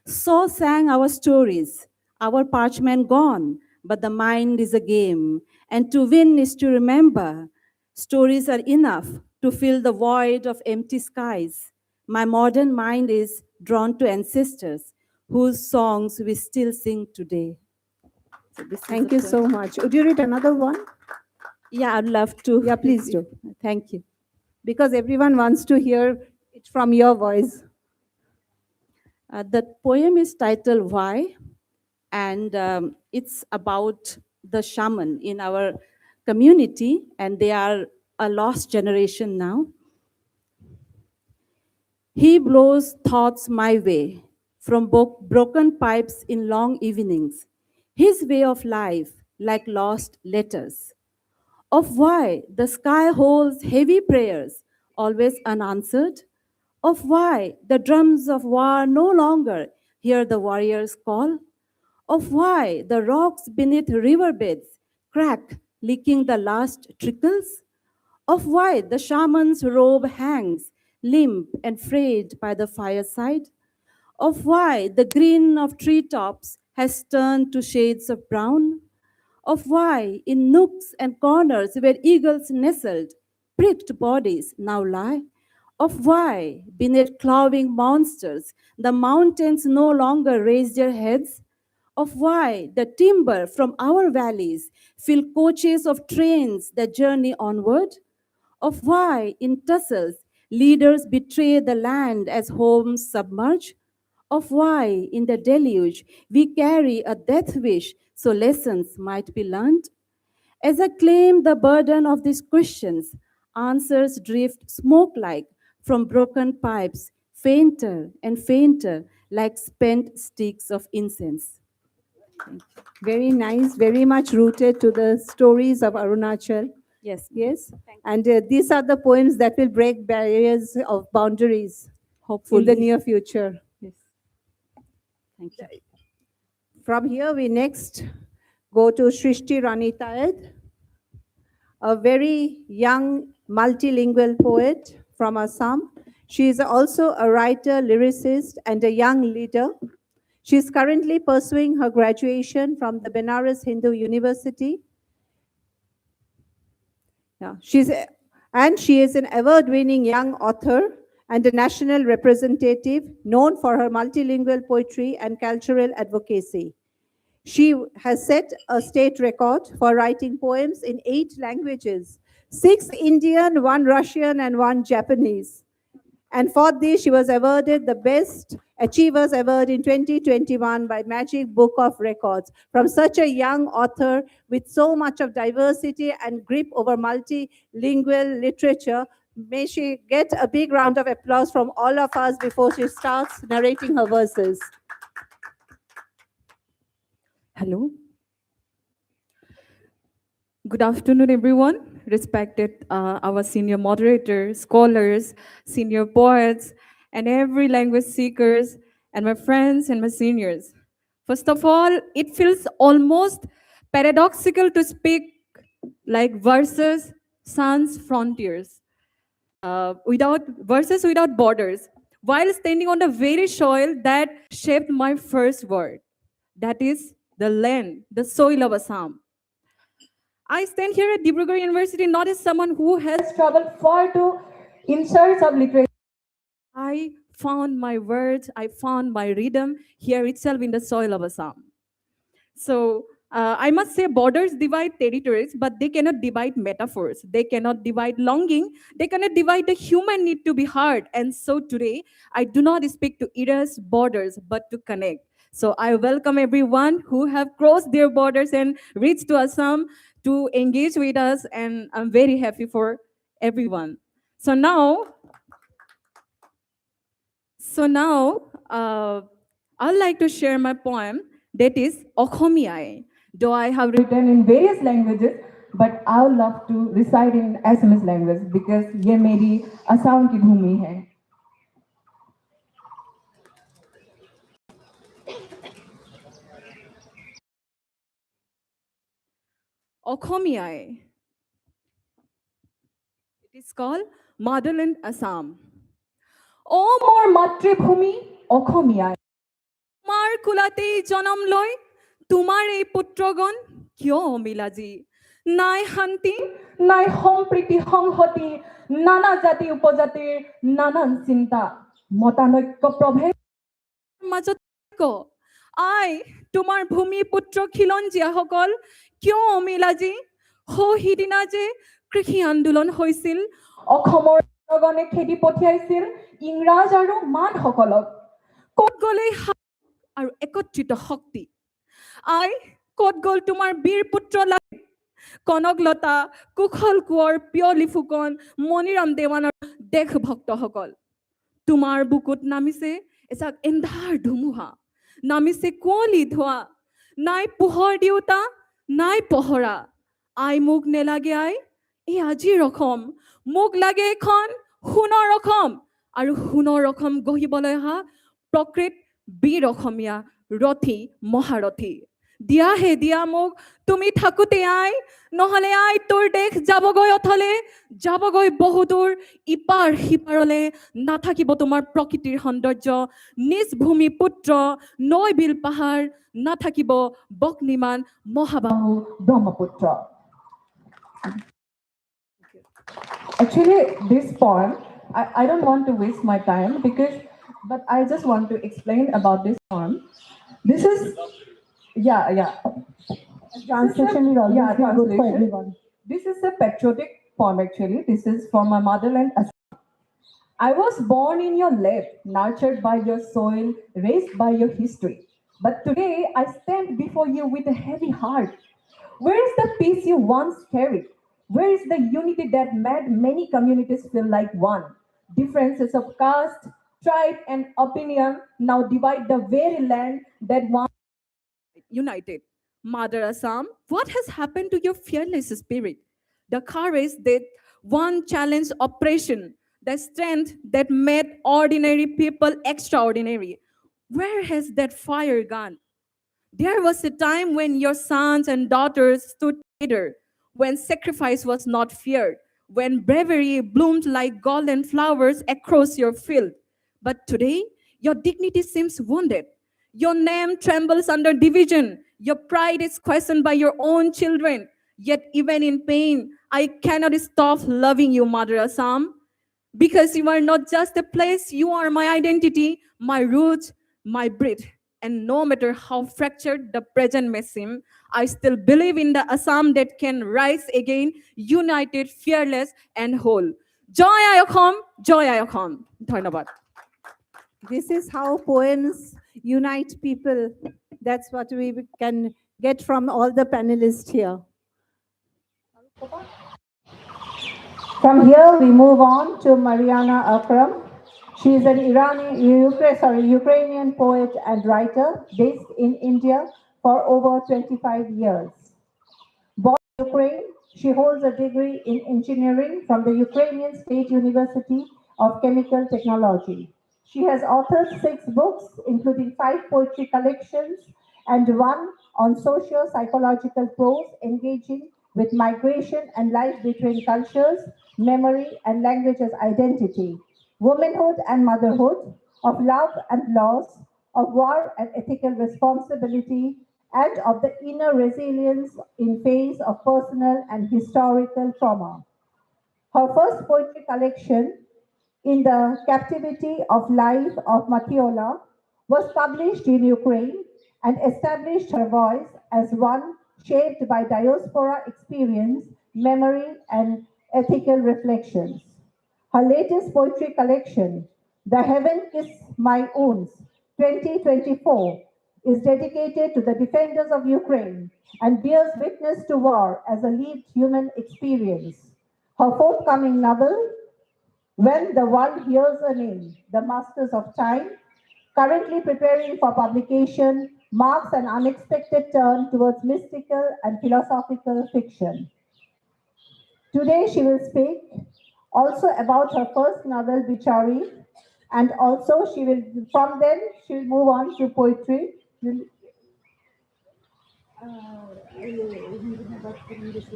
So sang our stories, our parchment gone, but the mind is a game, and to win is to remember. Stories are enough to fill the void of empty skies. My modern mind is drawn to ancestors whose songs we still sing today. So this is Thank the you poem. so much. Would you read another one? Yeah, I'd love to. Yeah, please do. Thank you. Because everyone wants to hear it from your voice. The poem is titled Why, and it's about the shaman in our community, and they are a lost generation now. He blows thoughts my way from broken pipes in long evenings, his way of life like lost letters. Of why the sky holds heavy prayers, always unanswered, of why the drums of war no longer hear the warrior's call, of why the rocks beneath riverbeds crack, leaking the last trickles, of why the shaman's robe hangs limp and frayed by the fireside, of why the green of treetops has turned to shades of brown, of why in nooks and corners where eagles nestled, pricked bodies now lie, of why beneath clawing monsters the mountains no longer raise their heads, of why the timber from our valleys fill coaches of trains that journey onward, of why in tussles leaders betray the land as homes submerge, of why in the deluge we carry a death wish so lessons might be learned. As I claim the burden of these questions, answers drift smoke like from broken pipes, fainter and fainter like spent sticks of incense. Very nice, very much rooted to the stories of Arunachal. Yes. Yes? And these are the poems that will break barriers of boundaries Hopefully. in the near future. Yes. Thank you. From here, we next go to Shrishti Ranitayed, a very young multilingual poet from Assam. She is also a writer, lyricist, and a young leader. She is currently pursuing her graduation from the Benares Hindu University. Yeah, she is an award-winning young author and a national representative known for her multilingual poetry and cultural advocacy. She has set a state record for writing poems in 8 languages, 6 Indian, 1 Russian, and 1 Japanese. And for this, she was awarded the Best Achievers Award in 2021 by Magic Book of Records. From such a young author with so much of diversity and grip over multilingual literature, may she get a big round of applause from all of us before she starts narrating her verses. Hello. Good afternoon, everyone. Respected our senior moderators, scholars, senior poets, and every language seekers, and my friends and my seniors. First of all, it feels almost paradoxical to speak like verses, sans frontiers, without verses without borders, while standing on the very soil that shaped my first word. That is the land, the soil of Assam. I stand here at Dibrugarh University not as someone who has Traveled far to in search of literature. I found my words, I found my rhythm here itself in the soil of Assam. So I must say borders divide territories, but they cannot divide metaphors. They cannot divide longing. They cannot divide the human need to be heard. And so today, I do not speak to erase borders, but to connect. So I welcome everyone who have crossed their borders and reached to Assam to engage with us. And I'm very happy for everyone. So now, I'd like to share my poem that is Okhomiyai. Though I have Written in various languages, but I would love to recite in Assamese language because ये मेरी असम की भूमि है. Okhomiyai. It is called Motherland Assam. Oh, মোৰ মাতৃভূমি অসমীয়া. তোমাৰ কুলাতেই জনম লৈ তোমাৰ এই পুত্ৰগণ কিয় অমিলাজি নাই শান্তি নাই সম্প্ৰীতি সংহতি নানা জাতি উপজাতিৰ নানান চিন্তা মতানৈক্য প্ৰভেদ মাজত ক আই তোমাৰ ভূমি পুত্ৰ খিলঞ্জীয়াসকল কিয় অমিলাজি সিদিনা যে কৃষি আন্দোলন হৈছিল অসমৰ জনগণে খেদি পঠিয়াইছিল ইংৰাজ আৰু মানসকলক ক'ত গ'লেই আৰু একত্ৰিত শক্তি আই ক'ত গ'ল তোমাৰ বীৰ পুত্ৰ কনকলতা কুশল কোঁৱৰ পিয়লি ফুকন মণিৰাম দেৱানৰ দেশভক্তসকল তোমাৰ বুকুত নামিছে এজাক এন্ধাৰ ধুমুহা নামিছে কুঁৱলী ধোৱা নাই পোহৰ দিওঁতা নাই পহৰা আই মোক নেলাগে আই এই আজিৰ অসম মোক লাগে এখন সোণৰ অসম আৰু সোণৰ অসম গঢ়িবলৈ অহা প্ৰকৃত বীৰ অসমীয়া ৰথী মহাৰথী দিয়াহে দিয়া মোক তুমি থাকোতে আই নহলে আই তোৰ দেশ যাবগৈ অথলে যাবগৈ বহুদূৰ ইপাৰ সিপাৰলে নাথাকিব তোমাৰ প্ৰকৃতিৰ সৌন্দৰ্য নিজ ভূমি পুত্ৰ নৈ বিল পাহাৰ নাথাকিব বগ্নিমান মহাবাহু Brahmaputra. Actually, this poem, I don't want to waste my time but I just want to explain about this poem. This is, translation. This is a patriotic poem actually. This is from my motherland. I was born in your lap, nurtured by your soil, raised by your history. But today I stand before you with a heavy heart. Where is the peace you once carried? Where is the unity that made many communities feel like one? Differences of caste, tribe, and opinion now divide the very land that once united. Mother Assam, what has happened to your fearless spirit? the courage that one challenged oppression, the strength that made ordinary people extraordinary. Where has that fire gone? There was a time when your sons and daughters stood together, when sacrifice was not feared, when bravery bloomed like golden flowers across your field. But today, your dignity seems wounded. Your name trembles under division. Your pride is questioned by your own children. Yet, even in pain, I cannot stop loving you, Mother Assam, because you are not just a place, you are my identity, my roots, my breed. And no matter how fractured the present may seem, I still believe in the Assam that can rise again, united, fearless, and whole. Joy Ayokham, Joy Ayokham. Dhanabad. This is how poems unite people. That's what we can get from all the panelists here. From here, we move on to Mariana Akram. She is an Ukrainian poet and writer based in India for over 25 years. Born in Ukraine, she holds a degree in engineering from the Ukrainian State University of Chemical Technology. She has authored 6 books, including 5 poetry collections and 1 on socio-psychological prose engaging with migration and life between cultures, memory and language as identity, womanhood and motherhood, of love and loss, of war and ethical responsibility, and of the inner resilience in face of personal and historical trauma. Her first poetry collection, In the Captivity of Life of Matiola, was published in Ukraine and established her voice as one shaped by diaspora experience, memory, and ethical reflections. Her latest poetry collection, The Heaven Kiss My Wounds 2024, is dedicated to the defenders of Ukraine and bears witness to war as a lived human experience. Her forthcoming novel, When the World Hears a Name, The Masters of Time, currently preparing for publication, marks an unexpected turn towards mystical and philosophical fiction. Today she will speak also about her first novel, Bichari, and also from then she will move on to poetry.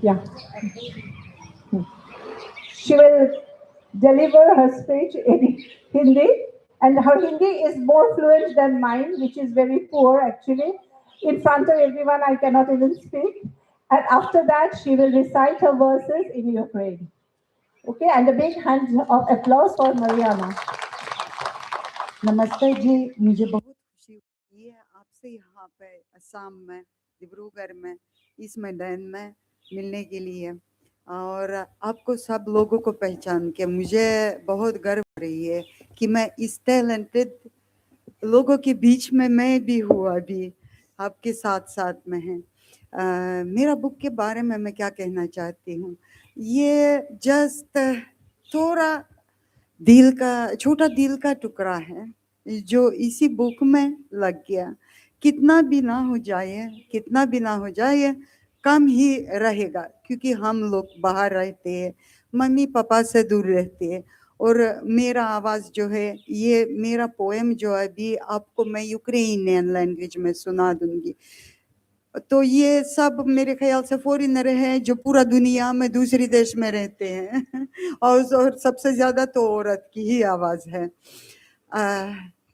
Yeah. She will deliver her speech in Hindi, and her Hindi is more fluent than mine, which is very poor actually. In front of everyone, I cannot even speak. And after that, she will recite her verses in Ukraine. Okay, and a big hand of applause for Mariana. नमस्ते जी, मुझे बहुत खुशी हुई है आपसे यहाँ पे असम में, डिब्रूगढ़ में, इस मैदान में मिलने के लिए, और आपको सब लोगों को पहचान के मुझे बहुत गर्व हो रही है कि मैं इस टैलेंटेड लोगों के बीच में मैं भी हूँ, अभी आपके साथ साथ में है। मेरा बुक के बारे में मैं क्या कहना चाहती हूँ, ये जस्ट थोड़ा छोटा दिल का टुकड़ा है जो इसी बुक में लग गया। कितना भी ना हो जाए कम ही रहेगा, क्योंकि हम लोग बाहर रहते हैं, मम्मी पापा से दूर रहते हैं, और मेरा आवाज़ जो है, ये मेरा पोएम जो है अभी आपको मैं यूक्रेनियन लैंग्वेज में सुना दूंगी। तो ये सब मेरे ख्याल से फॉरेनर हैं जो पूरा दुनिया में दूसरे देश में रहते हैं और सबसे ज़्यादा तो औरत की ही आवाज़ है।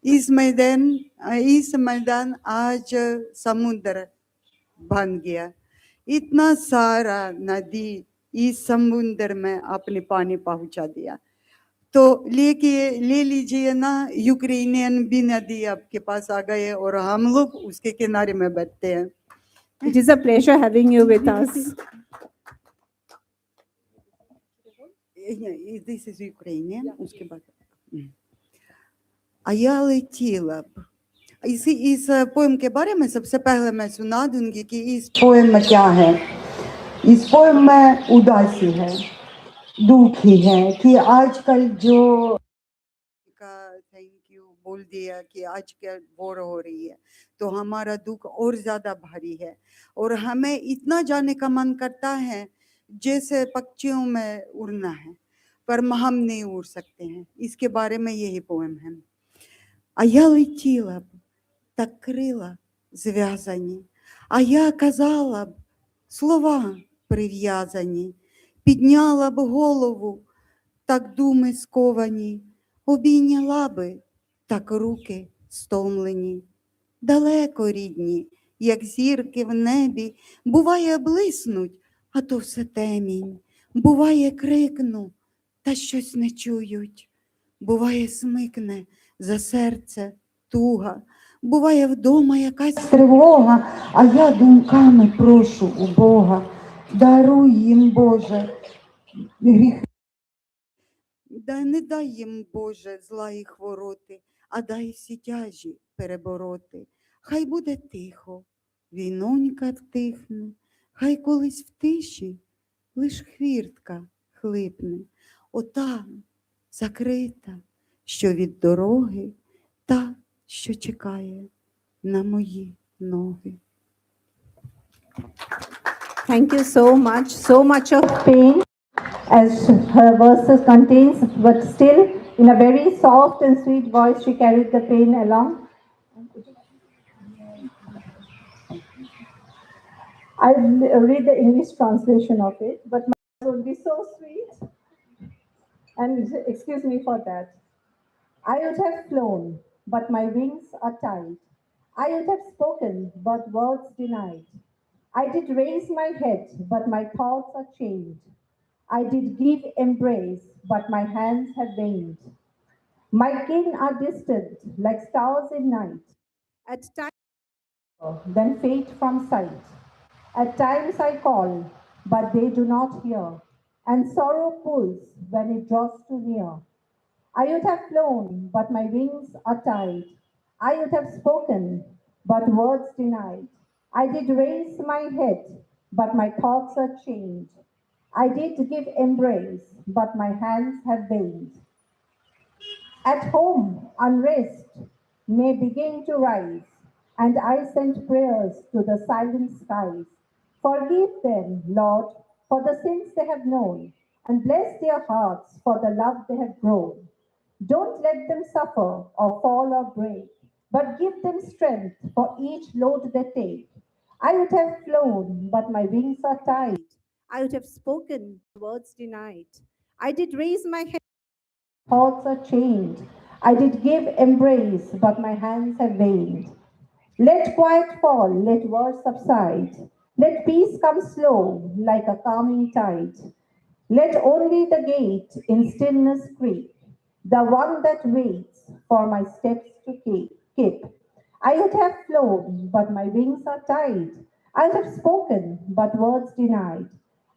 इस मैदान आज समुद्र बन गया, इतना सारा नदी इस समुद्र में अपने पानी पहुंचा दिया। तो ले लीजिए ना, यूक्रेनियन भी नदी आपके पास आ गए और हम लोग उसके किनारे में बैठते हैं। It is a pleasure having you with us. This is Ukrainian. उसके बाद я летела б। इस पोएम के बारे में सबसे पहले मैं सुना दूंगी कि इस पोएम में क्या है। इस पोएम में उदासी है, दुखी है कि आजकल जो थैंक यू बोल दिया कि आज क्या वॉर हो रही है, तो हमारा दुख और ज़्यादा भारी है और हमें इतना जाने का मन करता है जैसे पक्षियों में उड़ना है, पर हम नहीं उड़ सकते हैं। इसके बारे में यही पोएम है. А я летіла б, та крила зв'язані, а я казала б, слова прив'язані, підняла б голову, так думи сковані, обійняла би, так руки стомлені. Далеко рідні, як зірки в небі, буває блиснуть, а то все темінь, буває крикну, та щось не чують, буває смикне за серце туга, буває вдома якась Тривога, а я думками прошу у Бога, даруй їм, Боже, гріх. Да не дай їм, Боже, зла і хвороти, а дай всі тяжі перебороти. Хай буде тихо, війнонька втихне, хай колись в тиші лиш хвіртка хлипне. Ота закрита, що від дороги, та, що чекає на мої ноги. Thank you so much of pain as her verses contains, but still in a very soft and sweet voice she carried the pain along. I'll read the English translation of it, but my would be so sweet. And excuse me for that. I would have flown, but my wings are tied. I would have spoken, but words denied. I did raise my head, but my thoughts are chained. I did give embrace, but my hands have waned. My kin are distant, like stars in night. At times, then fade from sight. At times I call, but they do not hear, and sorrow pulls when it draws too near. I would have flown, but my wings are tied. I would have spoken, but words denied. I did raise my head, but my thoughts are chained. I did give embrace, but my hands have waned. At home, unrest may begin to rise, and I send prayers to the silent skies. Forgive them, Lord, for the sins they have known, and bless their hearts for the love they have grown. Don't let them suffer or fall or break, but give them strength for each load they take. I would have flown, but my wings are tied. I would have spoken, words denied. I did raise my head, thoughts are chained. I did give embrace, but my hands have waned. Let quiet fall, let wars subside. Let peace come slow, like a calming tide. Let only the gate in stillness creak, the one that waits for my steps to keep. I would have flown, but my wings are tied. I would have spoken, but words denied.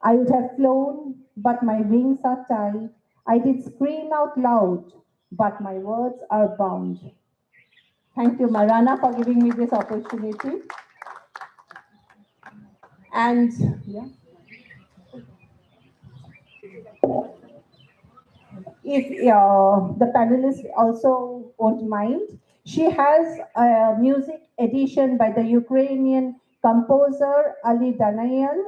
I would have flown, but my wings are tied. I did scream out loud, but my words are bound. Thank you, Marana, for giving me this opportunity. And yeah. If the panelists also won't mind, she has a music edition by the Ukrainian composer Ali Danayan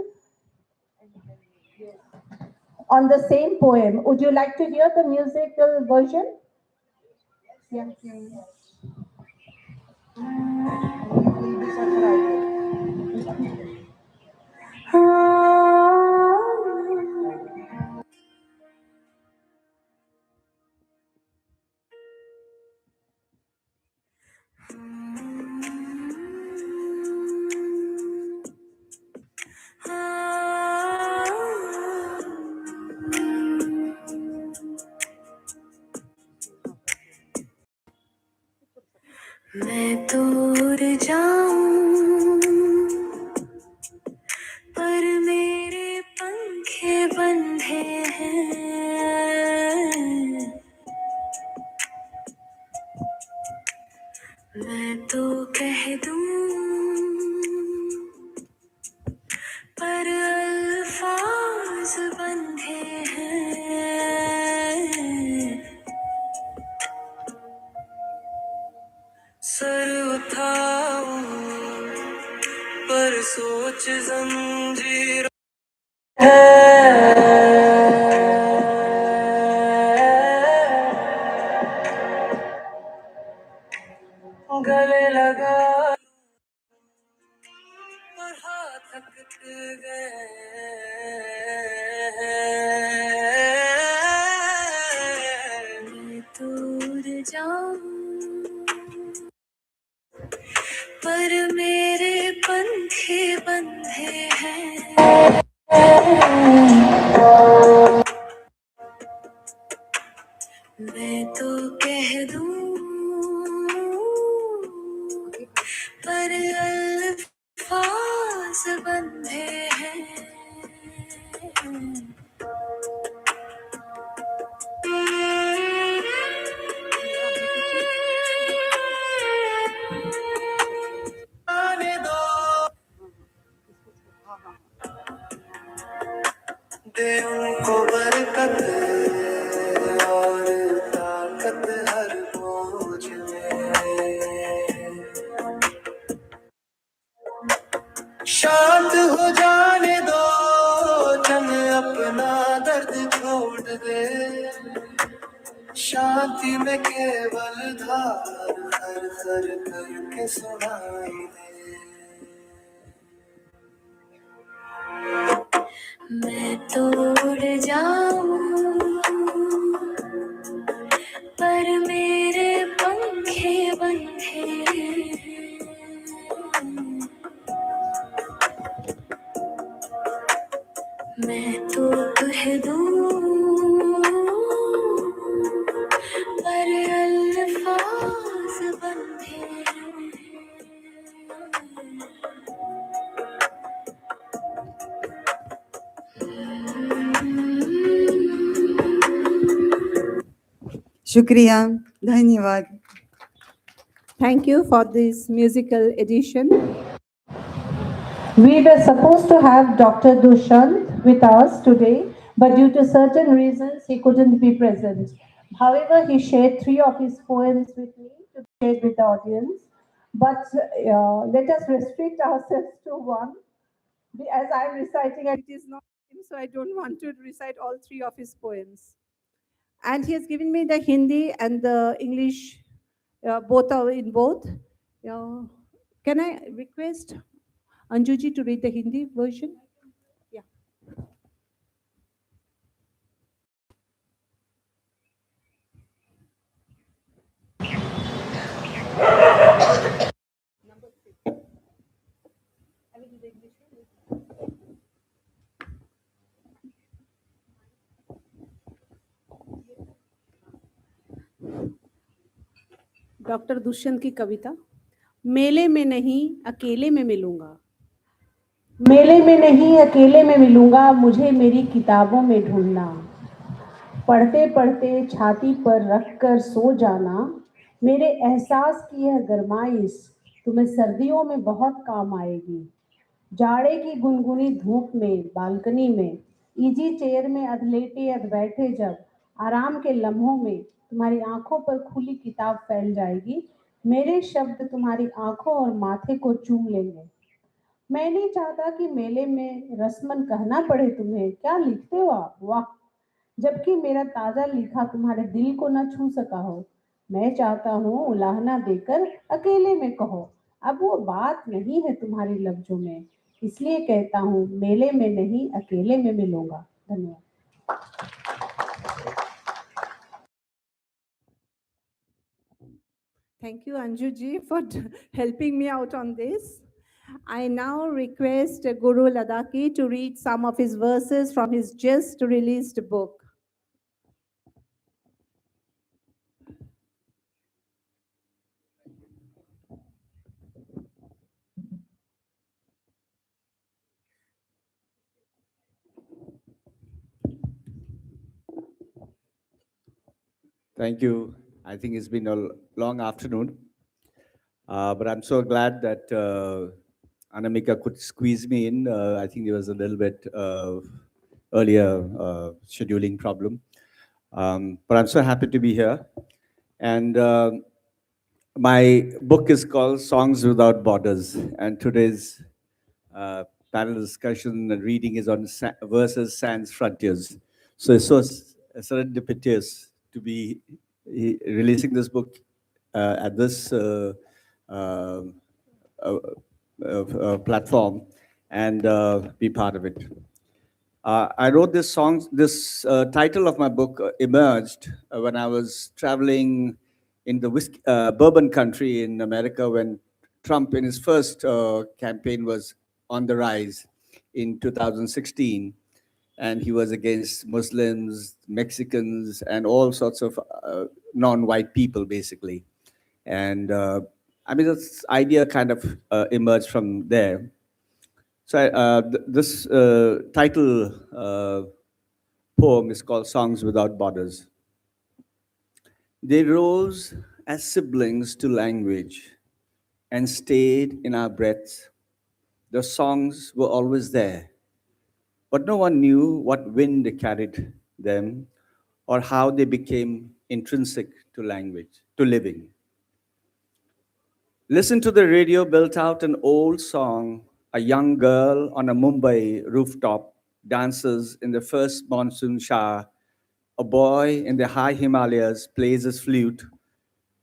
on the same poem. Would you like to hear the musical version? Yeah. मैं दूर जाऊं पर मेरे पंखे बंधे हैं मैं तो कह दूं पर अल्फाज बंधे हैं सर उठाऊं पर सोच जंजीर है लगा और हाथ थक गए मैं दूर जाऊं पर मेरे पंखे बंधे हैं मैं तो कह दूं पर अल्फाज बंधे हैं आने दो दे उनको बरकत और ताकत हर बोझ में शांत हो जाने दो जन अपना दर्द छोड़ दे शांति में केवल धार हर हर करके सुनाई दे मैं तो उड़ जाऊं पर मेरे पंखे बंधे मैं तो कह दूं पर अल्फाज बंधे शुक्रिया, धन्यवाद। Thank you for this musical edition. We were supposed to have Dr. Dushant with us today, but due to certain reasons, he couldn't be present. However, he shared 3 of his poems with me to be shared with the audience. But let us restrict ourselves to one. As I'm reciting, and it is not him, so I don't want to recite all 3 of his poems. And he has given me the Hindi and the English, both are in both. Can I request Anjuji to read the Hindi version? Yeah. Doctor Dushyant की कविता। मेले में नहीं अकेले में मिलूंगा मेले में नहीं अकेले में मिलूंगा मुझे मेरी किताबों में ढूंढना पढ़ते पढ़ते छाती पर रखकर सो जाना मेरे एहसास की यह गरमाइश तुम्हें सर्दियों में बहुत काम आएगी जाड़े की गुनगुनी धूप में बालकनी में इजी चेयर में अधलेटे अध बैठे जब आराम के लम्हों में तुम्हारी आंखों पर खुली किताब फैल जाएगी मेरे शब्द तुम्हारी आंखों और माथे को चूम लेंगे मैं नहीं चाहता कि मेले में रस्मन कहना पड़े तुम्हें क्या लिखते हो आप वाह जबकि मेरा ताजा लिखा तुम्हारे दिल को न छू सका हो मैं चाहता हूँ उलाहना देकर अकेले में कहो अब वो बात नहीं है तुम्हारी लफ्जों में इसलिए कहता हूँ मेले में नहीं अकेले में मिलूंगा धन्यवाद Thank you, Anju ji, for helping me out on this. I now request Guru Ladaki to read some of his verses from his just released book. Thank you. I think it's been a long afternoon, but I'm so glad that Anamika could squeeze me in. I think there was a little bit earlier scheduling problem, but I'm so happy to be here. And my book is called Songs Without Borders, and today's panel discussion and reading is on verses, sans, frontiers. So it's so serendipitous to be releasing this book at this uh, platform and be part of it. I wrote this song, this title of my book emerged when I was traveling in the bourbon country in America when Trump in his first campaign was on the rise in 2016. And he was against Muslims, Mexicans, and all sorts of non-white people, basically. And I mean, this idea kind of emerged from there. So this title poem is called Songs Without Borders. They rose as siblings to language and stayed in our breaths. The songs were always there, but no one knew what wind carried them or how they became intrinsic to language, to living. Listen to the radio built out an old song. A young girl on a Mumbai rooftop dances in the first monsoon shower. A boy in the high Himalayas plays his flute,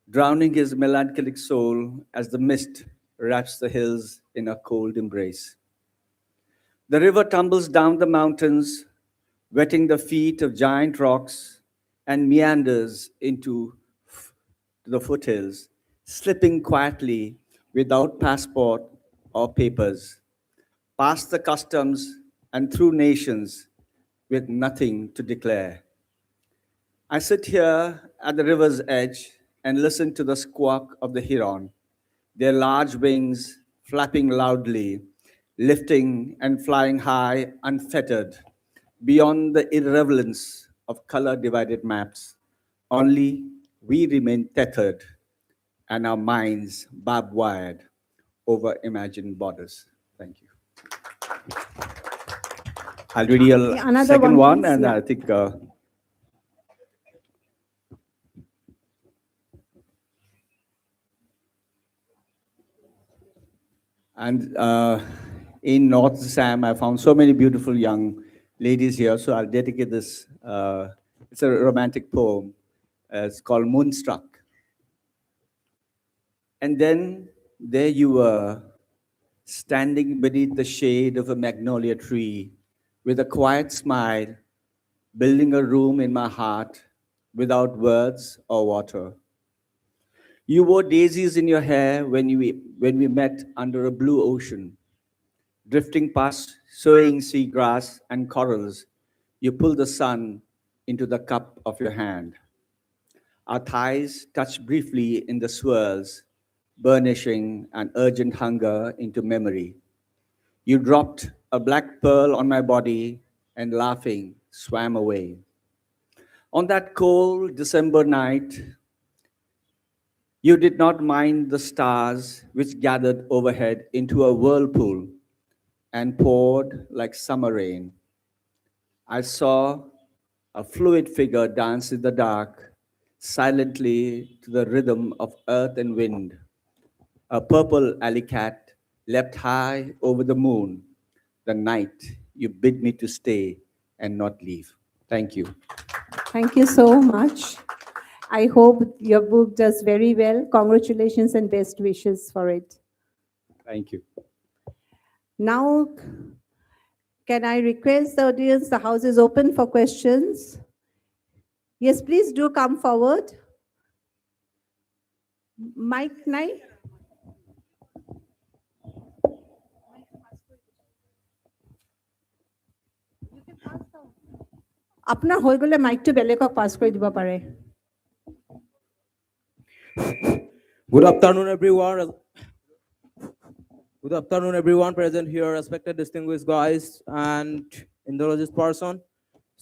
drowning his melancholic soul as the mist wraps the hills in a cold embrace. The river tumbles down the mountains, wetting the feet of giant rocks, and meanders into the foothills, slipping quietly without passport or papers, past the customs and through nations with nothing to declare. I sit here at the river's edge and listen to the squawk of the heron, their large wings flapping loudly, lifting and flying high, unfettered, beyond the irrelevance of color-divided maps. Only we remain tethered and our minds barbed-wired over imagined borders. Thank you. I'll read you a second one, please. and Yeah. I think and in North Assam, I found so many beautiful young ladies here, so I'll dedicate this. It's a romantic poem. It's called Moonstruck. And then there you were, standing beneath the shade of a magnolia tree, with a quiet smile, building a room in my heart without words or water. You wore daisies in your hair when we met under a blue ocean, drifting past swaying seagrass and corals. You pulled the sun into the cup of your hand. Our thighs touched briefly in the swirls, burnishing an urgent hunger into memory. You dropped a black pearl on my body and laughing swam away. On that cold December night, you did not mind the stars which gathered overhead into a whirlpool and poured like summer rain. I saw a fluid figure dance in the dark, silently to the rhythm of earth and wind. A purple alley cat leapt high over the moon, the night you bid me to stay and not leave. Thank you. Thank you so much. I hope your book does very well. Congratulations and best wishes for it. Thank you. Now, can I request the audience, the house is open for questions. Yes, please do come forward. Mike Nai? আপোনাৰ হৈ গ'লে মাইকটো বেলেগক পাছ কৰি দিব পাৰে। Good afternoon, everyone. Good afternoon, everyone present here, respected, distinguished guys, and Indologist person.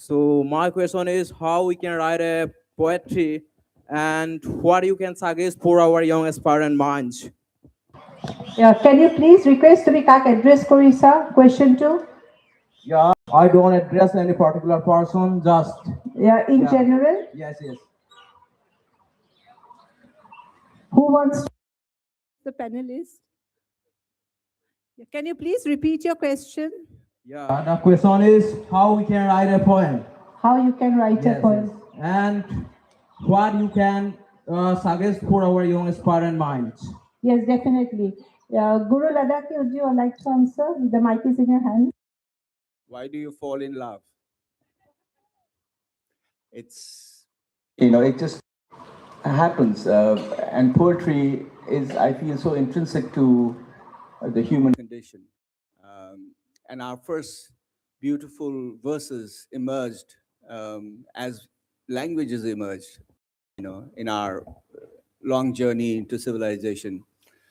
So my question is how we can write a poetry and what you can suggest for our young aspirant minds. Yeah, can you please request to be address Korisa? Question 2. Yeah, I don't address any particular person, just In general. Yes. Who wants to? The panelists. Can you please repeat your question? Yeah, the question is how we can write a poem. How you can write a poem. And what you can suggest for our young aspirant minds. Yes, definitely. Guru Ladaki, would you like to answer? The mic is in your hand. Why do you fall in love? It's It just happens. And poetry is, I feel, so intrinsic to the human condition. And our first beautiful verses emerged as languages emerged, in our long journey into civilization.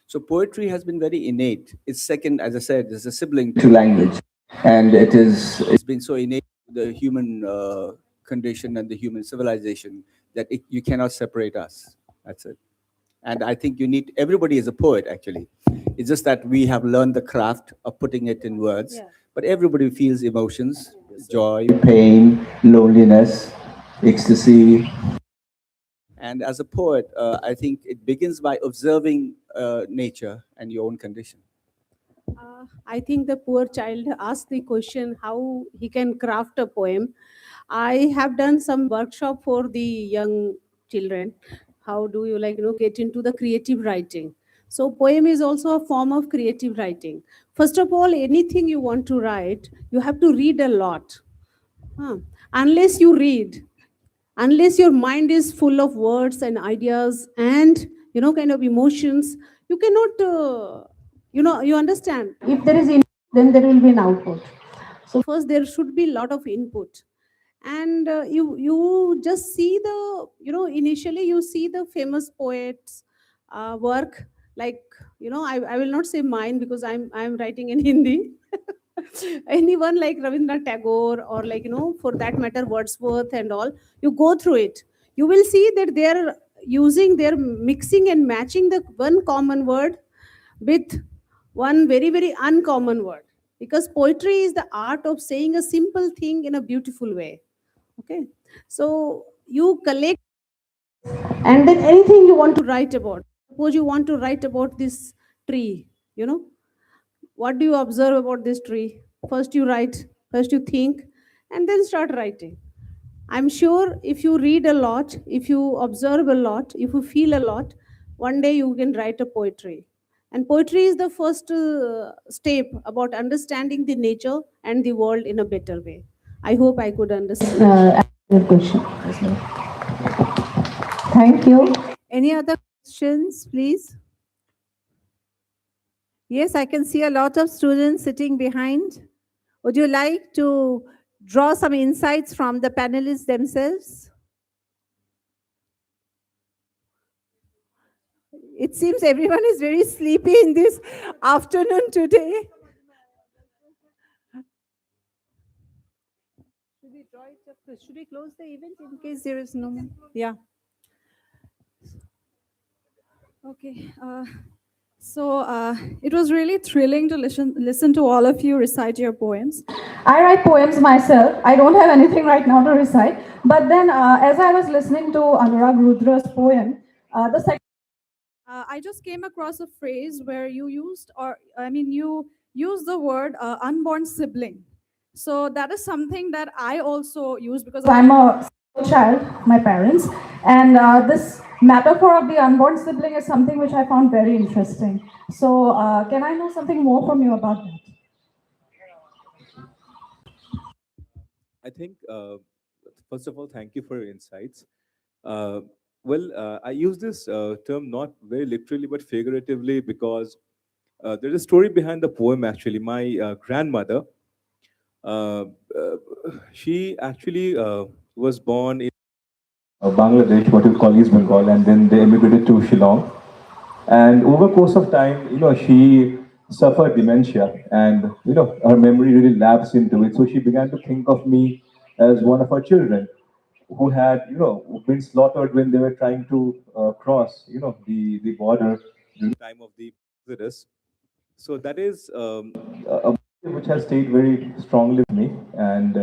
So poetry has been very innate. It's second, as I said, is a sibling to language. And it's been so innate to the human condition and the human civilization that you cannot separate us. That's it. And I think everybody is a poet, actually. It's just that we have learned the craft of putting it in words. Yeah. But everybody feels emotions, joy, pain, loneliness, ecstasy. and as a poet, I think it begins by observing nature and your own condition. I think the poor child asked the question how he can craft a poem. I have done some workshop for the young children. How do you get into the creative writing? So poem is also a form of creative writing. First of all, anything you want to write, you have to read a lot. Huh. Unless you read, unless your mind is full of words and ideas and kind of emotions, you cannot you understand. If there is input, then there will be an output. So first there should be a lot of input, and you just see the initially you see the famous poets work, like I will not say mine because I'm writing in Hindi. Anyone like Rabindranath Tagore, or for that matter Wordsworth and all, you go through it, you will see that they're mixing and matching the one common word with one very very uncommon word, because poetry is the art of saying a simple thing in a beautiful way. Okay, so you collect, and then anything you want to write about. Suppose you want to write about this tree, what do you observe about this tree? First you write, first you think, and then start writing. I'm sure if you read a lot, if you observe a lot, if you feel a lot, one day you can write a poetry. And poetry is the first step about understanding the nature and the world in a better way. I hope I could understand. Good question. Thank you. Any other questions, please? Yes, I can see a lot of students sitting behind. Would you like to draw some insights from the panelists themselves? It seems everyone is very sleepy in this afternoon today. Should we draw it up? Should we close the event in case there is no more? Yeah. Okay. It was really thrilling to listen to all of you recite your poems. I write poems myself. I don't have anything right now to recite. But then, as I was listening to Anurag Rudra's poem, the second, I just came across a phrase where you used the word unborn sibling. So that is something that I also use because I'm a single child, my parents, and this metaphor of the unborn sibling is something which I found very interesting. So can I know something more from you about that? I think, first of all, thank you for your insights. I use this term not very literally but figuratively because there's a story behind the poem actually. My grandmother, uh, uh, she actually was born in Bangladesh, what you call East Bengal, and then they immigrated to Shillong. And over course of time, she suffered dementia, and her memory really lapsed into it. So she began to think of me as one of her children who had, been slaughtered when they were trying to cross, the border during the time of the Exodus. So that is a motive which has stayed very strongly with me, and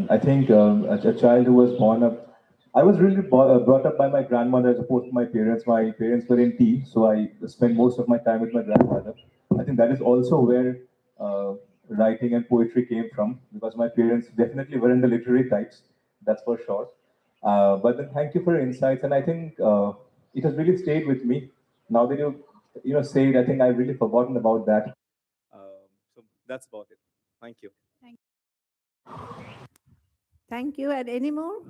I think as a child who was born up, I was really brought up by my grandmother as opposed to my parents. My parents were in tea, so I spent most of my time with my grandmother. I think that is also where writing and poetry came from, because my parents definitely weren't the literary types, that's for sure. But then thank you for your insights, and I think it has really stayed with me. Now that you say it. I think I've really forgotten about that. So that's about it. Thank you. Thank you. And any more?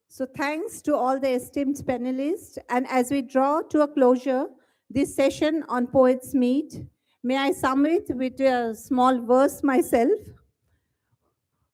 So thanks to all the esteemed panelists. And as we draw to a closure this session on Poets Meet, may I sum it with a small verse myself.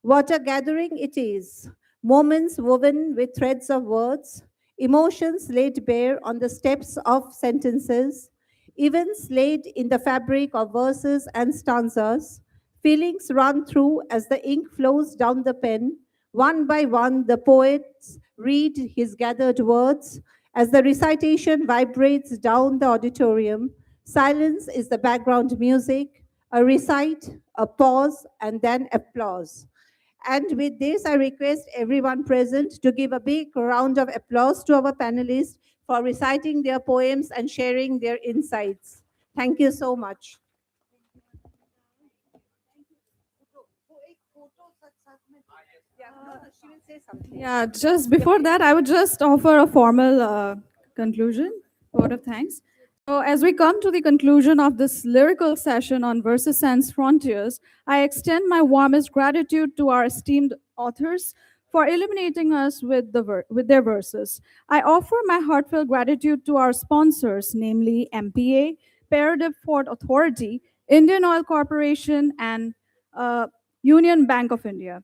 What a gathering it is, moments woven with threads of words, emotions laid bare on the steps of sentences, events laid in the fabric of verses and stanzas, feelings run through as the ink flows down the pen. One by one, the poets read his gathered words. As the recitation vibrates down the auditorium, silence is the background music, a recite, a pause, and then applause. And with this, I request everyone present to give a big round of applause to our panelists for reciting their poems and sharing their insights. Thank you so much. Yeah, just before that, I would just offer a formal conclusion, vote of thanks. So, as we come to the conclusion of this lyrical session on Verses Sans Frontiers, I extend my warmest gratitude to our esteemed authors for illuminating us with, with their verses. I offer my heartfelt gratitude to our sponsors, namely MPA, Paradip Port Authority, Indian Oil Corporation, and Union Bank of India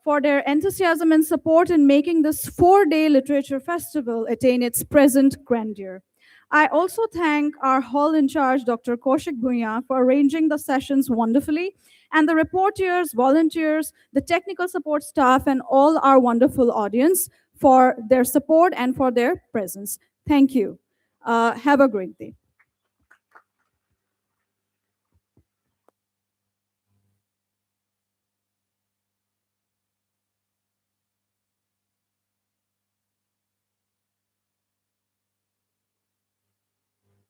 for their enthusiasm and support in making this 4-day literature festival attain its present grandeur. I also thank our hall in charge, Dr. Kaushik Bhuya, for arranging the sessions wonderfully, and the reporters, volunteers, the technical support staff, and all our wonderful audience for their support and for their presence. Thank you. Have a great day.